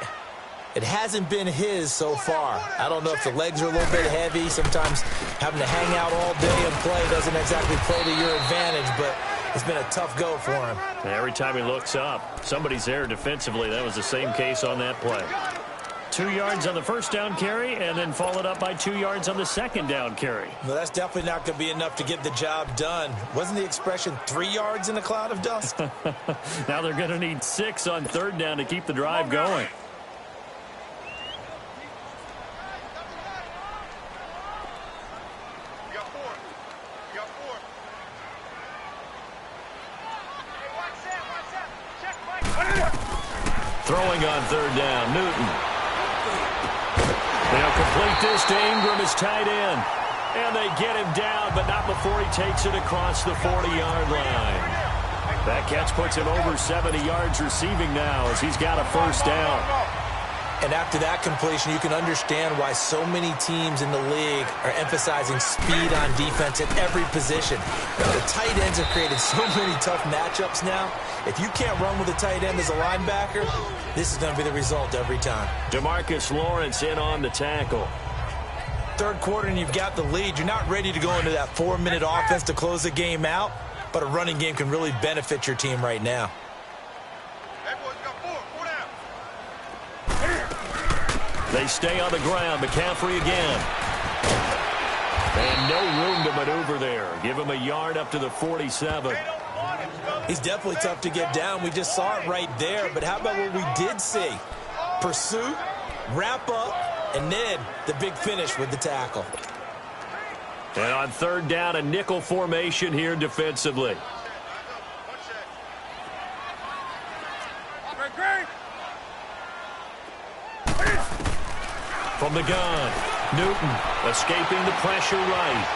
It hasn't been his so far. I don't know if the legs are a little bit heavy. Sometimes having to hang out all day and play doesn't exactly play to your advantage, but it's been a tough go for him. Every time he looks up, somebody's there defensively. That was the same case on that play. 2 yards on the first down carry, and then followed up by 2 yards on the second down carry. Well, that's definitely not going to be enough to get the job done. Wasn't the expression 3 yards in a cloud of dust? Now they're going to need 6 on third down to keep the drive going. Throwing on third down, Newton. They'll complete this to Ingram as tight end. And they get him down, but not before he takes it across the 40-yard line. That catch puts him over 70 yards receiving now as he's got a first down. And after that completion, you can understand why so many teams in the league are emphasizing speed on defense at every position. The tight ends have created so many tough matchups now. If you can't run with a tight end as a linebacker, this is going to be the result every time. DeMarcus Lawrence in on the tackle. Third quarter and you've got the lead. You're not ready to go into that 4-minute offense to close the game out, but a running game can really benefit your team right now. They stay on the ground. McCaffrey again. And no room to maneuver there. Give him a yard up to the 47. He's definitely tough to get down. We just saw it right there. But how about what we did see? Pursuit, wrap up, and then the big finish with the tackle. And on third down, a nickel formation here defensively. From the gun, Newton escaping the pressure right.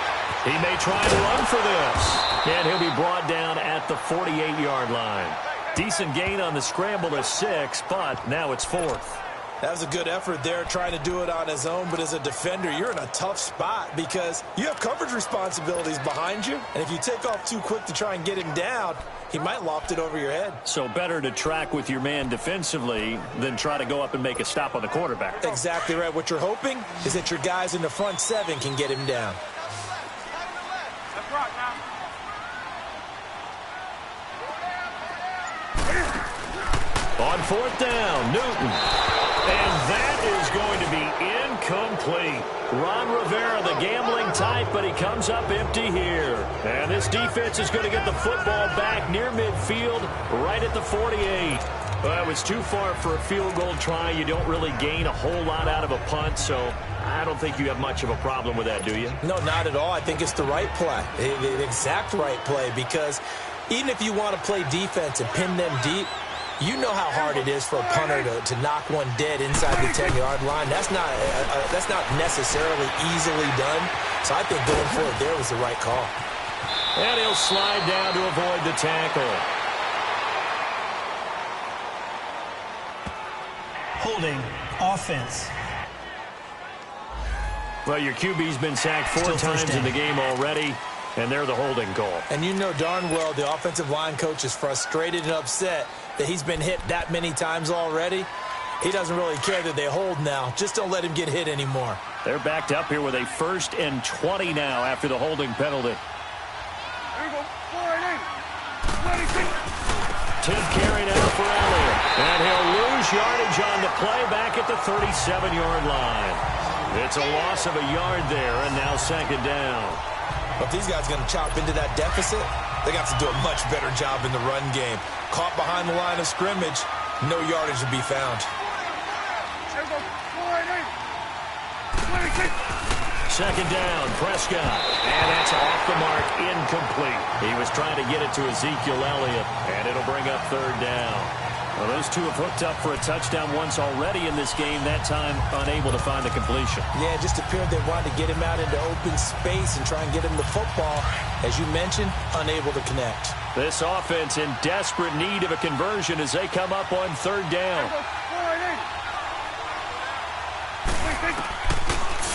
He may try and run for this. And he'll be brought down at the 48-yard line. Decent gain on the scramble to 6, but now it's 4th. That was a good effort there trying to do it on his own, but as a defender, you're in a tough spot because you have coverage responsibilities behind you, and if you take off too quick to try and get him down, he might loft it over your head. So better to track with your man defensively than try to go up and make a stop on the quarterback. Exactly right. What you're hoping is that your guys in the front 7 can get him down. On 4th down, Newton. And that is going to be incomplete. Ron Rivera, the gambling type, but he comes up empty here. And this defense is going to get the football back near midfield, right at the 48. Well, it was too far for a field goal try. You don't really gain a whole lot out of a punt, so I don't think you have much of a problem with that, do you? No, not at all. I think it's the right play, the exact right play, because even if you want to play defense and pin them deep, you know how hard it is for a punter to knock one dead inside the 10-yard line. That's not necessarily easily done. So I think going for it there was the right call. And he'll slide down to avoid the tackle. Holding offense. Well, your QB's been sacked 4 times in the game already, and they're the holding call. And you know darn well the offensive line coach is frustrated and upset that he's been hit that many times already. He doesn't really care that they hold now. Just don't let him get hit anymore. They're backed up here with a 1st and 20 now after the holding penalty. Tip carry now for Elliott. And he'll lose yardage on the play back at the 37-yard line. It's a loss of a yard there, and now 2nd down. But if these guys are going to chop into that deficit, they got to do a much better job in the run game. Caught behind the line of scrimmage, no yardage to be found. 2nd down, Prescott. And that's off the mark, incomplete. He was trying to get it to Ezekiel Elliott, and it'll bring up 3rd down. Well, those two have hooked up for a touchdown once already in this game, that time unable to find the completion. Yeah, it just appeared they wanted to get him out into open space and try and get him the football. As you mentioned, unable to connect. This offense in desperate need of a conversion as they come up on 3rd down.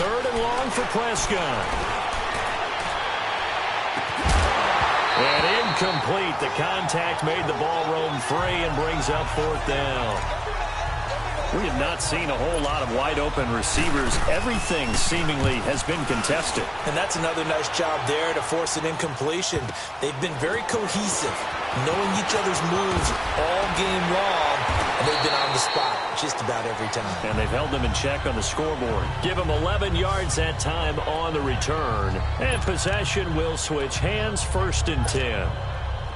3rd and long for Prescott. And incomplete. The contact made the ball roam free and brings up 4th down. We have not seen a whole lot of wide-open receivers. Everything seemingly has been contested. And that's another nice job there to force an incompletion. They've been very cohesive, knowing each other's moves all game long, and they've been on the spot just about every time. And they've held them in check on the scoreboard. Give them 11 yards that time on the return. And possession will switch hands, 1st and 10.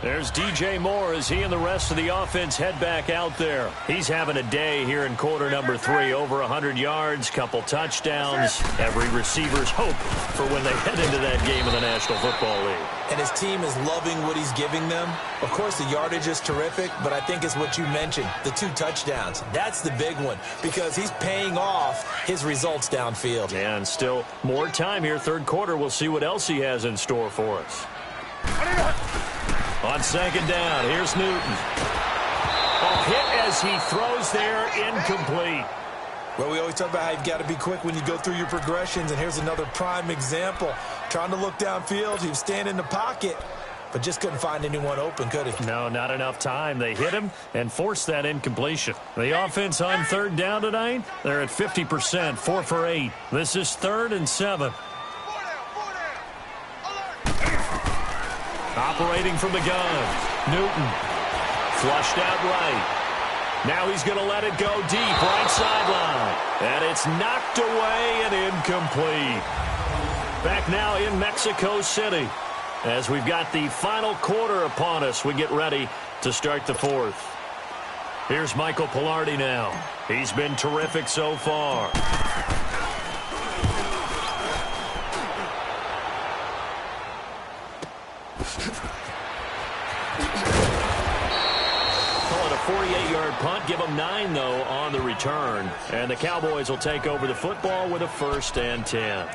There's DJ Moore as he and the rest of the offense head back out there. He's having a day here in quarter number 3. Over 100 yards, couple touchdowns. Every receiver's hope for when they head into that game in the National Football League. And his team is loving what he's giving them. Of course, the yardage is terrific, but I think it's what you mentioned, the 2 touchdowns. That's the big one because he's paying off his results downfield. And still more time here. 3rd quarter, we'll see what else he has in store for us. On 2nd down, here's Newton. A hit as he throws there, incomplete. Well, we always talk about how you've got to be quick when you go through your progressions, and here's another prime example. Trying to look downfield, he was standing in the pocket, but just couldn't find anyone open, could he? No, not enough time. They hit him and forced that incompletion. The offense on 3rd down tonight, they're at 50%, 4 for 8. This is 3rd and 7. Operating from the gun, Newton. Flushed out right. Now he's going to let it go deep, right sideline. And it's knocked away and incomplete. Back now in Mexico City. As we've got the final quarter upon us, we get ready to start the fourth. Here's Michael Pilardi now. He's been terrific so far. Call it a 48-yard punt. Give them 9, though, on the return. And the Cowboys will take over the football with a 1st and 10.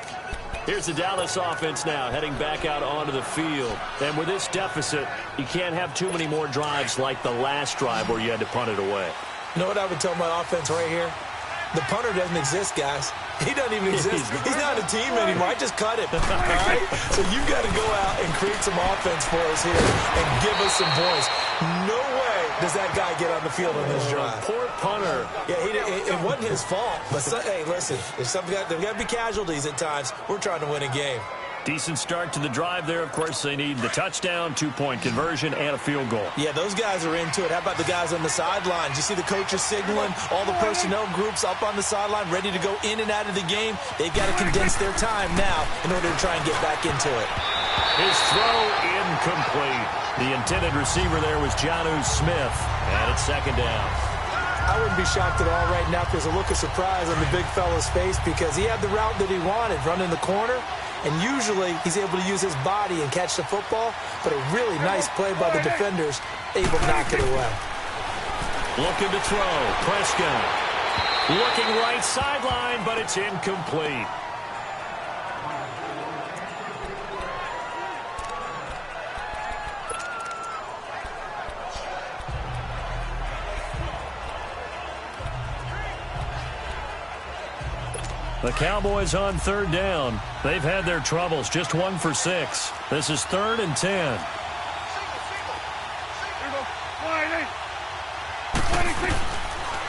Here's the Dallas offense now, heading back out onto the field. And with this deficit, you can't have too many more drives like the last drive where you had to punt it away. You know what I would tell my offense right here? The punter doesn't exist, guys. He doesn't even exist. He's not a team anymore. I just cut him. All right? So you've got to go out and create some offense for us here and give us some points. No way does that guy get on the field on this drive. Poor punter. Yeah, it wasn't his fault. But, hey, listen, there's got to be casualties at times. We're trying to win a game. Decent start to the drive there. Of course, they need the touchdown, 2-point conversion, and a field goal. Yeah, those guys are into it. How about the guys on the sidelines? You see the coaches signaling, all the personnel groups up on the sideline, ready to go in and out of the game. They've got to condense their time now in order to try and get back into it. His throw incomplete. The intended receiver there was Jonnu Smith, and it's 2nd down. I wouldn't be shocked at all right now if there's a look of surprise on the big fella's face because he had the route that he wanted, running the corner. And usually he's able to use his body and catch the football, but a really nice play by the defenders, able to knock it away. Looking to throw, Prescott. Looking right sideline, but it's incomplete. The Cowboys on 3rd down. They've had their troubles, just 1 for 6. This is 3rd and 10.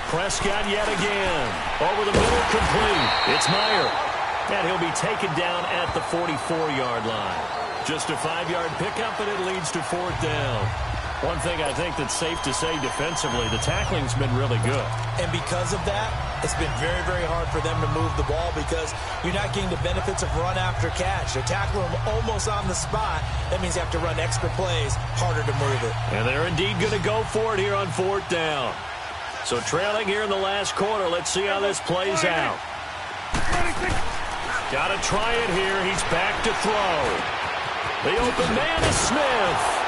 Prescott yet again. Over the middle, complete. It's Meyer. And he'll be taken down at the 44-yard line. Just a 5-yard pickup, and it leads to 4th down. One thing I think that's safe to say defensively, the tackling's been really good. And because of that, it's been very, very hard for them to move the ball because you're not getting the benefits of run after catch. They're tackling them almost on the spot. That means you have to run extra plays, harder to move it. And they're indeed going to go for it here on 4th down. So trailing here in the last quarter, let's see how this plays out. Got to try it here. He's back to throw. The open man is Smith.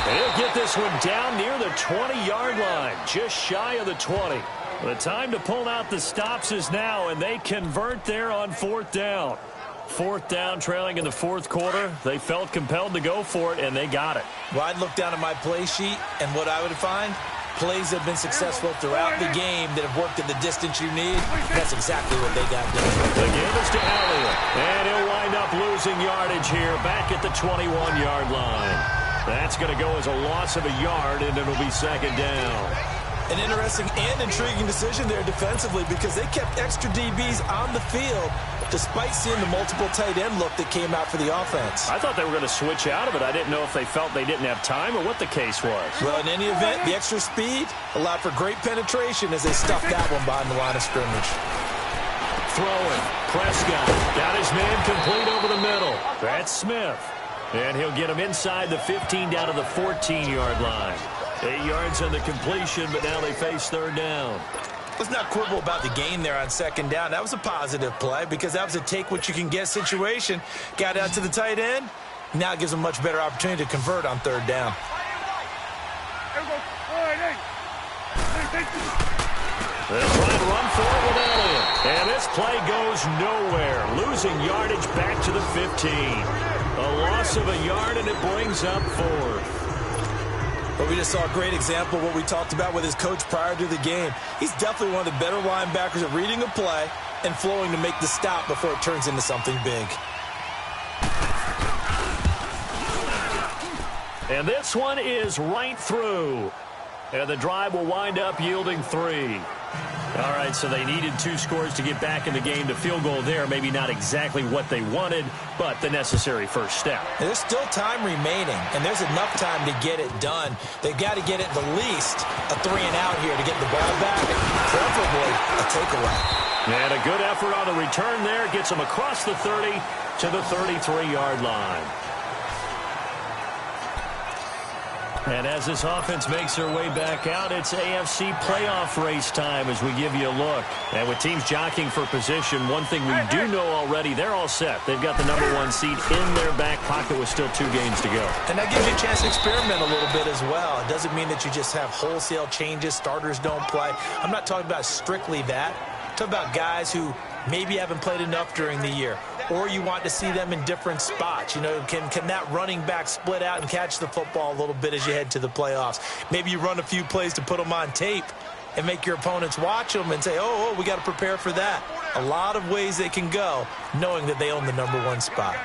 And he'll get this one down near the 20-yard line, just shy of the 20. The time to pull out the stops is now, and they convert there on 4th down. 4th down, trailing in the 4th quarter. They felt compelled to go for it, and they got it. Well, I'd look down at my play sheet, and what I would find, plays that have been successful throughout the game that have worked at the distance you need. That's exactly what they got done. The give is to Elliott, and he'll wind up losing yardage here back at the 21-yard line. That's going to go as a loss of a yard, and it'll be 2nd down. An interesting and intriguing decision there defensively because they kept extra DBs on the field despite seeing the multiple tight end look that came out for the offense. I thought they were going to switch out of it. I didn't know if they felt they didn't have time or what the case was. Well, in any event, the extra speed allowed for great penetration as they stuffed that one behind the line of scrimmage. Throwing. Prescott got his man complete over the middle. That's Smith. And he'll get him inside the 15 down to the 14-yard line. 8 yards on the completion, but now they face 3rd down. Let's not quibble about the gain there on 2nd down. That was a positive play because that was a take-what-you-can-get situation. Got out to the tight end. Now it gives them a much better opportunity to convert on 3rd down. They'll try to run forward with Elliott. And this play goes nowhere. Losing yardage back to the 15. A loss of a yard, and it brings up 4th. But we just saw a great example of what we talked about with his coach prior to the game. He's definitely one of the better linebackers at reading a play and flowing to make the stop before it turns into something big. And this one is right through. And the drive will wind up yielding 3. All right, so they needed 2 scores to get back in the game. The field goal there, maybe not exactly what they wanted, but the necessary first step. There's still time remaining, and there's enough time to get it done. They've got to get it the least a 3-and-out here to get the ball back, preferably a takeaway. And a good effort on the return there gets them across the 30 to the 33-yard line. And as this offense makes their way back out, it's AFC playoff race time as we give you a look. And with teams jockeying for position, one thing we do know already, they're all set. They've got the #1 seed in their back pocket with still 2 games to go. And that gives you a chance to experiment a little bit as well. It doesn't mean that you just have wholesale changes, starters don't play. I'm not talking about strictly that. I'm talking about guys who maybe haven't played enough during the year, or you want to see them in different spots. You know, can that running back split out and catch the football a little bit as you head to the playoffs? Maybe you run a few plays to put them on tape and make your opponents watch them and say, oh, we got to prepare for that. A lot of ways they can go, knowing that they own the #1 spot.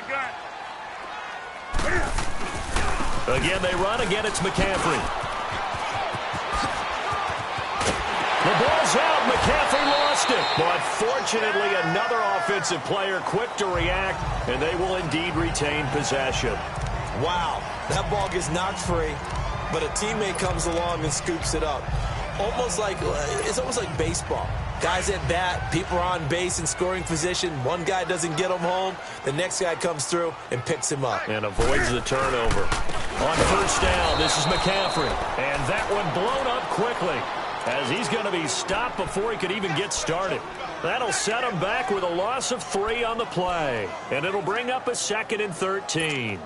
Again, they run. Again, it's McCaffrey. The ball's out. McCaffrey lost it. But fortunately, another offensive player quick to react, and they will indeed retain possession. Wow, that ball gets knocked free, but a teammate comes along and scoops it up. It's almost like baseball. Guys at bat, people are on base in scoring position. One guy doesn't get him home. The next guy comes through and picks him up. And avoids the turnover. On first down, this is McCaffrey. And that one blown up quickly, as he's going to be stopped before he could even get started. That'll set him back with a loss of 3 on the play. And it'll bring up a 2nd and 13.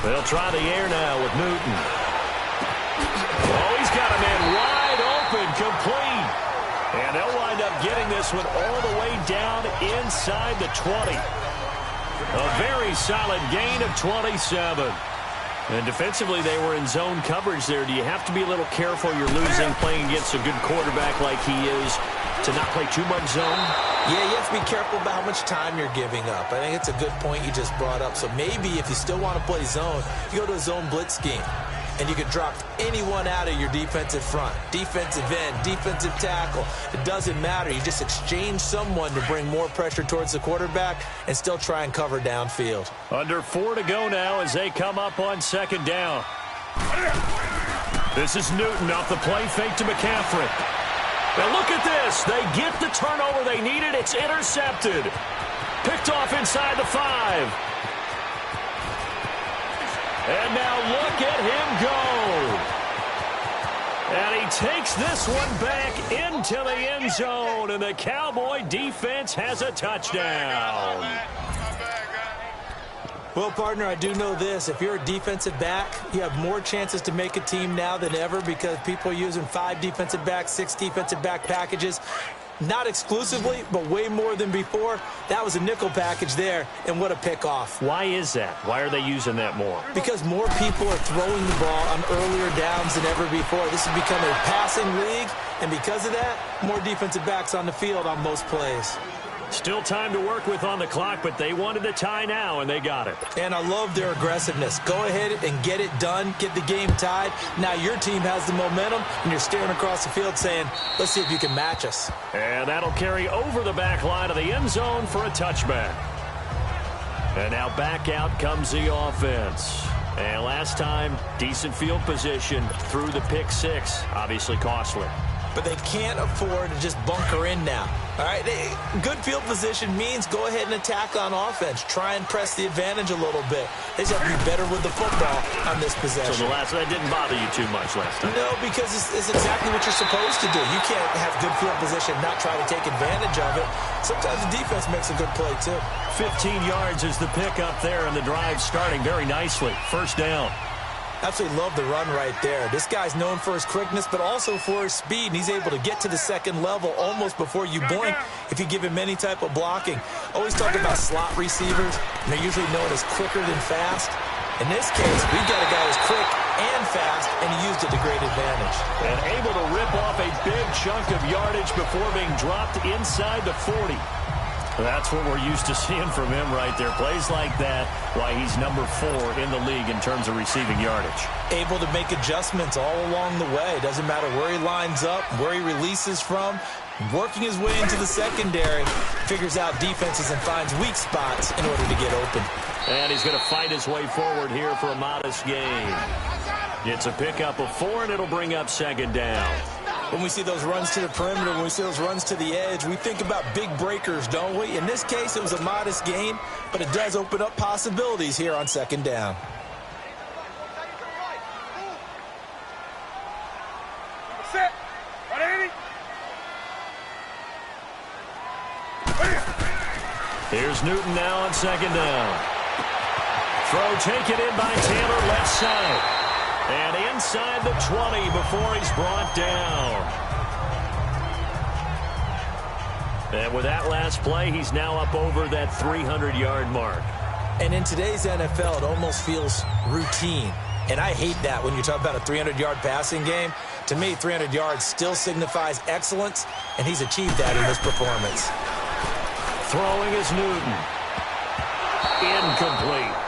They'll try the air now with Newton. Oh, he's got a man wide open, complete. And they'll wind up getting this one all the way down inside the 20. A very solid gain of 27. And defensively, they were in zone coverage there. Do you have to be a little careful? You're losing playing against a good quarterback like he is to not play too much zone? Yeah, you have to be careful about how much time you're giving up. I think it's a good point you just brought up. So maybe if you still want to play zone, you go to a zone blitz scheme. And you can drop anyone out of your defensive front. Defensive end, defensive tackle. It doesn't matter. You just exchange someone to bring more pressure towards the quarterback and still try and cover downfield. Under 4 to go now as they come up on 2nd down. This is Newton off the play fake to McCaffrey. Now look at this. They get the turnover they needed. It's intercepted. Picked off inside the 5. And now look at him go. And he takes this one back into the end zone. And the Cowboy defense has a touchdown. Well, partner, I do know this. If you're a defensive back, you have more chances to make a team now than ever because people are using 5 defensive backs, 6 defensive back packages. Not exclusively, but way more than before. That was a nickel package there, and what a pickoff. Why is that? Why are they using that more? Because more people are throwing the ball on earlier downs than ever before. This has become a passing league, and because of that, more defensive backs on the field on most plays. Still time to work with on the clock, but they wanted a tie now, and they got it. And I love their aggressiveness. Go ahead and get it done, get the game tied. Now your team has the momentum, and you're staring across the field saying, let's see if you can match us. And that'll carry over the back line of the end zone for a touchback. And now back out comes the offense. And last time, decent field position through the pick 6, obviously costly. But they can't afford to just bunker in now. All right, good field position means go ahead and attack on offense. Try and press the advantage a little bit. They just have to be better with the football on this possession. So that didn't bother you too much last time? No, because it's exactly what you're supposed to do. You can't have good field position and not try to take advantage of it. Sometimes the defense makes a good play, too. 15 yards is the pickup there, and the drive starting very nicely. First down. Absolutely love the run right there. This guy's known for his quickness, but also for his speed, and he's able to get to the second level almost before you blink if you give him any type of blocking. Always talk about slot receivers, and they're usually known as quicker than fast. In this case, we've got a guy who's quick and fast, and he used it to great advantage. And able to rip off a big chunk of yardage before being dropped inside the 40. That's what we're used to seeing from him right there. Plays like that, why he's number 4 in the league in terms of receiving yardage. Able to make adjustments all along the way. Doesn't matter where he lines up, where he releases from. Working his way into the secondary, figures out defenses and finds weak spots in order to get open. And he's going to fight his way forward here for a modest gain. It's a pickup of 4, and it'll bring up second down. When we see those runs to the perimeter, when we see those runs to the edge, we think about big breakers, don't we? In this case, it was a modest gain, but it does open up possibilities here on second down. Set. 180. Here's Newton now on second down. Throw taken in by Taylor left side. And inside the 20 before he's brought down. And with that last play, he's now up over that 300-yard mark. And in today's NFL, it almost feels routine. And I hate that when you talk about a 300-yard passing game. To me, 300 yards still signifies excellence, and he's achieved that in this performance. Throwing is Newton. Incomplete.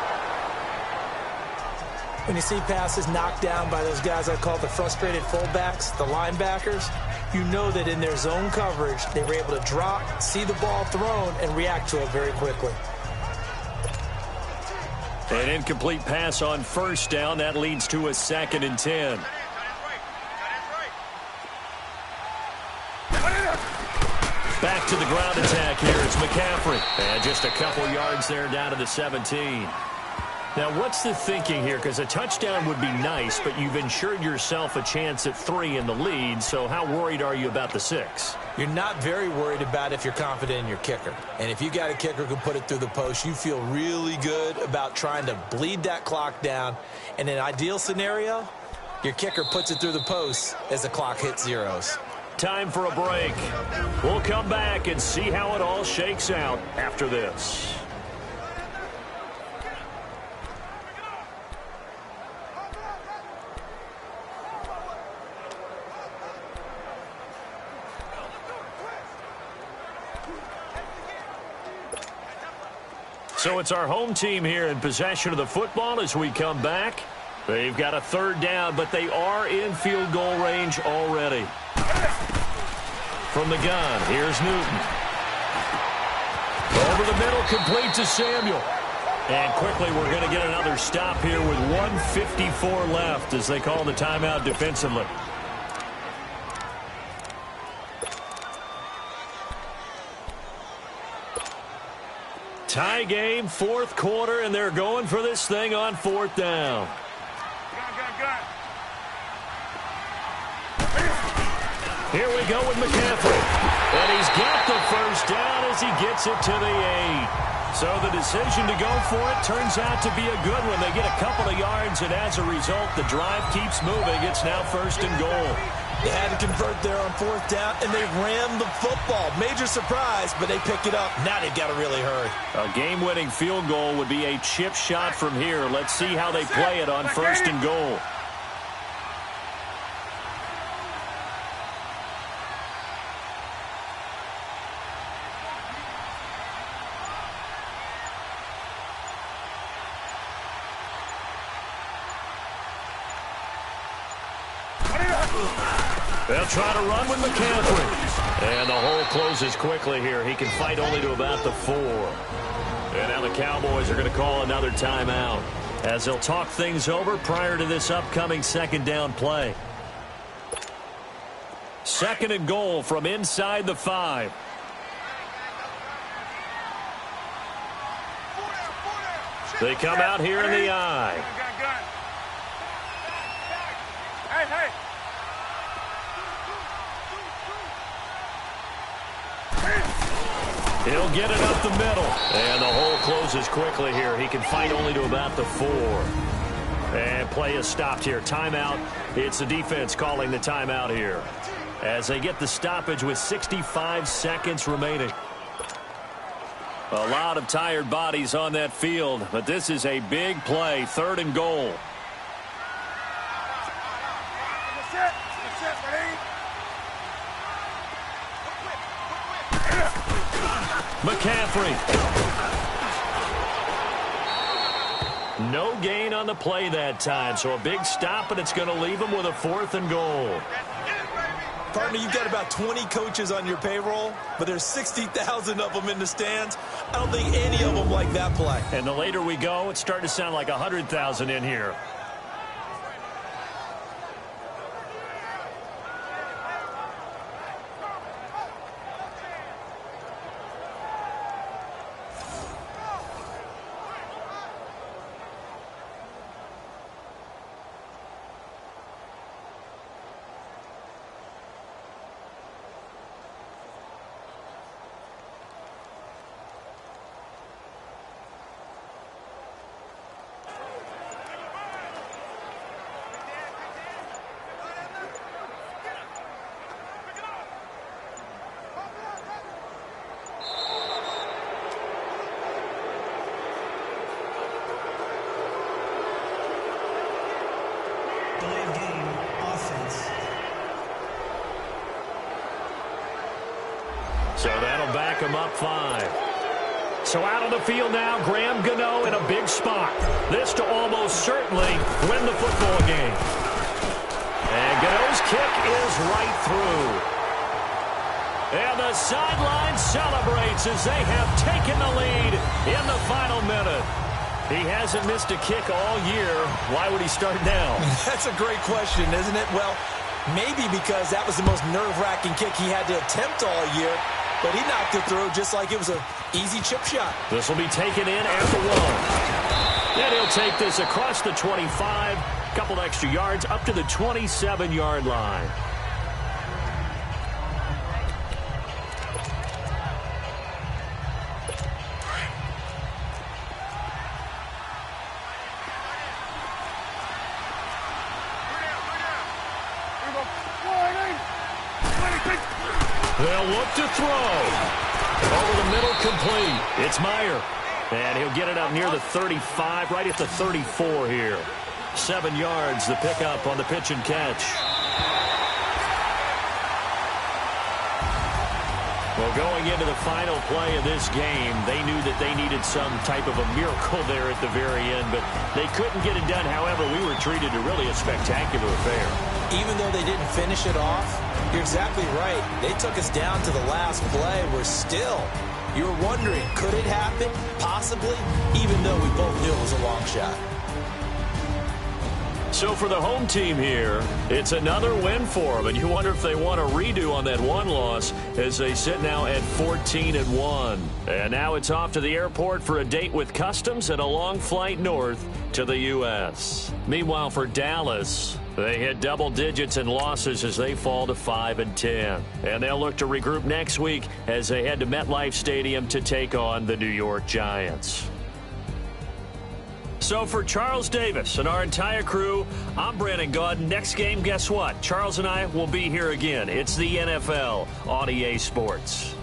When you see passes knocked down by those guys I call the frustrated fullbacks, the linebackers, you know that in their zone coverage, they were able to drop, see the ball thrown, and react to it very quickly. An incomplete pass on first down. That leads to a 2nd and 10. Back to the ground attack here. It's McCaffrey. And just a couple yards there down to the 17. Now, what's the thinking here? Because a touchdown would be nice, but you've ensured yourself a chance at 3 in the lead, so how worried are you about the 6? You're not very worried about if you're confident in your kicker. And if you got a kicker who can put it through the post, you feel really good about trying to bleed that clock down. In an ideal scenario, your kicker puts it through the post as the clock hits zeros. Time for a break. We'll come back and see how it all shakes out after this. So it's our home team here in possession of the football as we come back. They've got a 3rd down, but they are in field goal range already. From the gun, here's Newton. Over the middle, complete to Samuel. And quickly, we're going to get another stop here with 1:54 left as they call the timeout defensively. Tie game, 4th quarter, and they're going for this thing on 4th down. Gun. Here we go with McCaffrey. And he's got the first down as he gets it to the 8. So the decision to go for it turns out to be a good one. They get a couple of yards, and as a result, the drive keeps moving. It's now 1st and goal. They had to convert there on 4th down, and they ran the football. Major surprise, but they picked it up. Now they've got to really hurry. A game-winning field goal would be a chip shot from here. Let's see how they play it on 1st and goal. They'll try to run with McCaffrey. And the hole closes quickly here. He can fight only to about the 4. And now the Cowboys are going to call another timeout as they'll talk things over prior to this upcoming 2nd down play. 2nd and goal from inside the 5. They come out here in the eye. Gun. Hey. He'll get it up the middle. And the hole closes quickly here. He can fight only to about the 4. And play is stopped here. Timeout. It's the defense calling the timeout here as they get the stoppage with 65 seconds remaining. A lot of tired bodies on that field, but this is a big play. 3rd and goal. McCaffrey. No gain on the play that time, so a big stop, and it's going to leave him with a 4th and goal. Partner, you've got about 20 coaches on your payroll, but there's 60,000 of them in the stands. I don't think any of them like that play. And the later we go, it's starting to sound like 100,000 in here. Delayed game, offense. So that'll back him up 5. So out on the field now, Graham Gano in a big spot. This to almost certainly win the football game. And Gano's kick is right through. And the sideline celebrates as they have taken the lead in the final minute. He hasn't missed a kick all year. Why would he start now? That's a great question, isn't it? Well, maybe because that was the most nerve-wracking kick he had to attempt all year, but he knocked it through just like it was an easy chip shot. This will be taken in at the 1. And he'll take this across the 25, couple extra yards up to the 27-yard line. They'll look to throw. Over the middle, complete. It's Meyer. And he'll get it up near the 35, right at the 34 here. 7 yards, the pickup on the pitch and catch. Well, going into the final play of this game, they knew that they needed some type of a miracle there at the very end, but they couldn't get it done. However, we were treated to really a spectacular affair. Even though they didn't finish it off, you're exactly right. They took us down to the last play. You're wondering, could it happen? Possibly, even though we both knew it was a long shot. So for the home team here, it's another win for them, and you wonder if they want a redo on that one loss as they sit now at 14-1. And now it's off to the airport for a date with Customs and a long flight north to the U.S. Meanwhile, for Dallas, they hit double digits in losses as they fall to 5-10. And they'll look to regroup next week as they head to MetLife Stadium to take on the New York Giants. So for Charles Davis and our entire crew, I'm Brandon Gaudin. Next game, guess what? Charles and I will be here again. It's the NFL on EA Sports.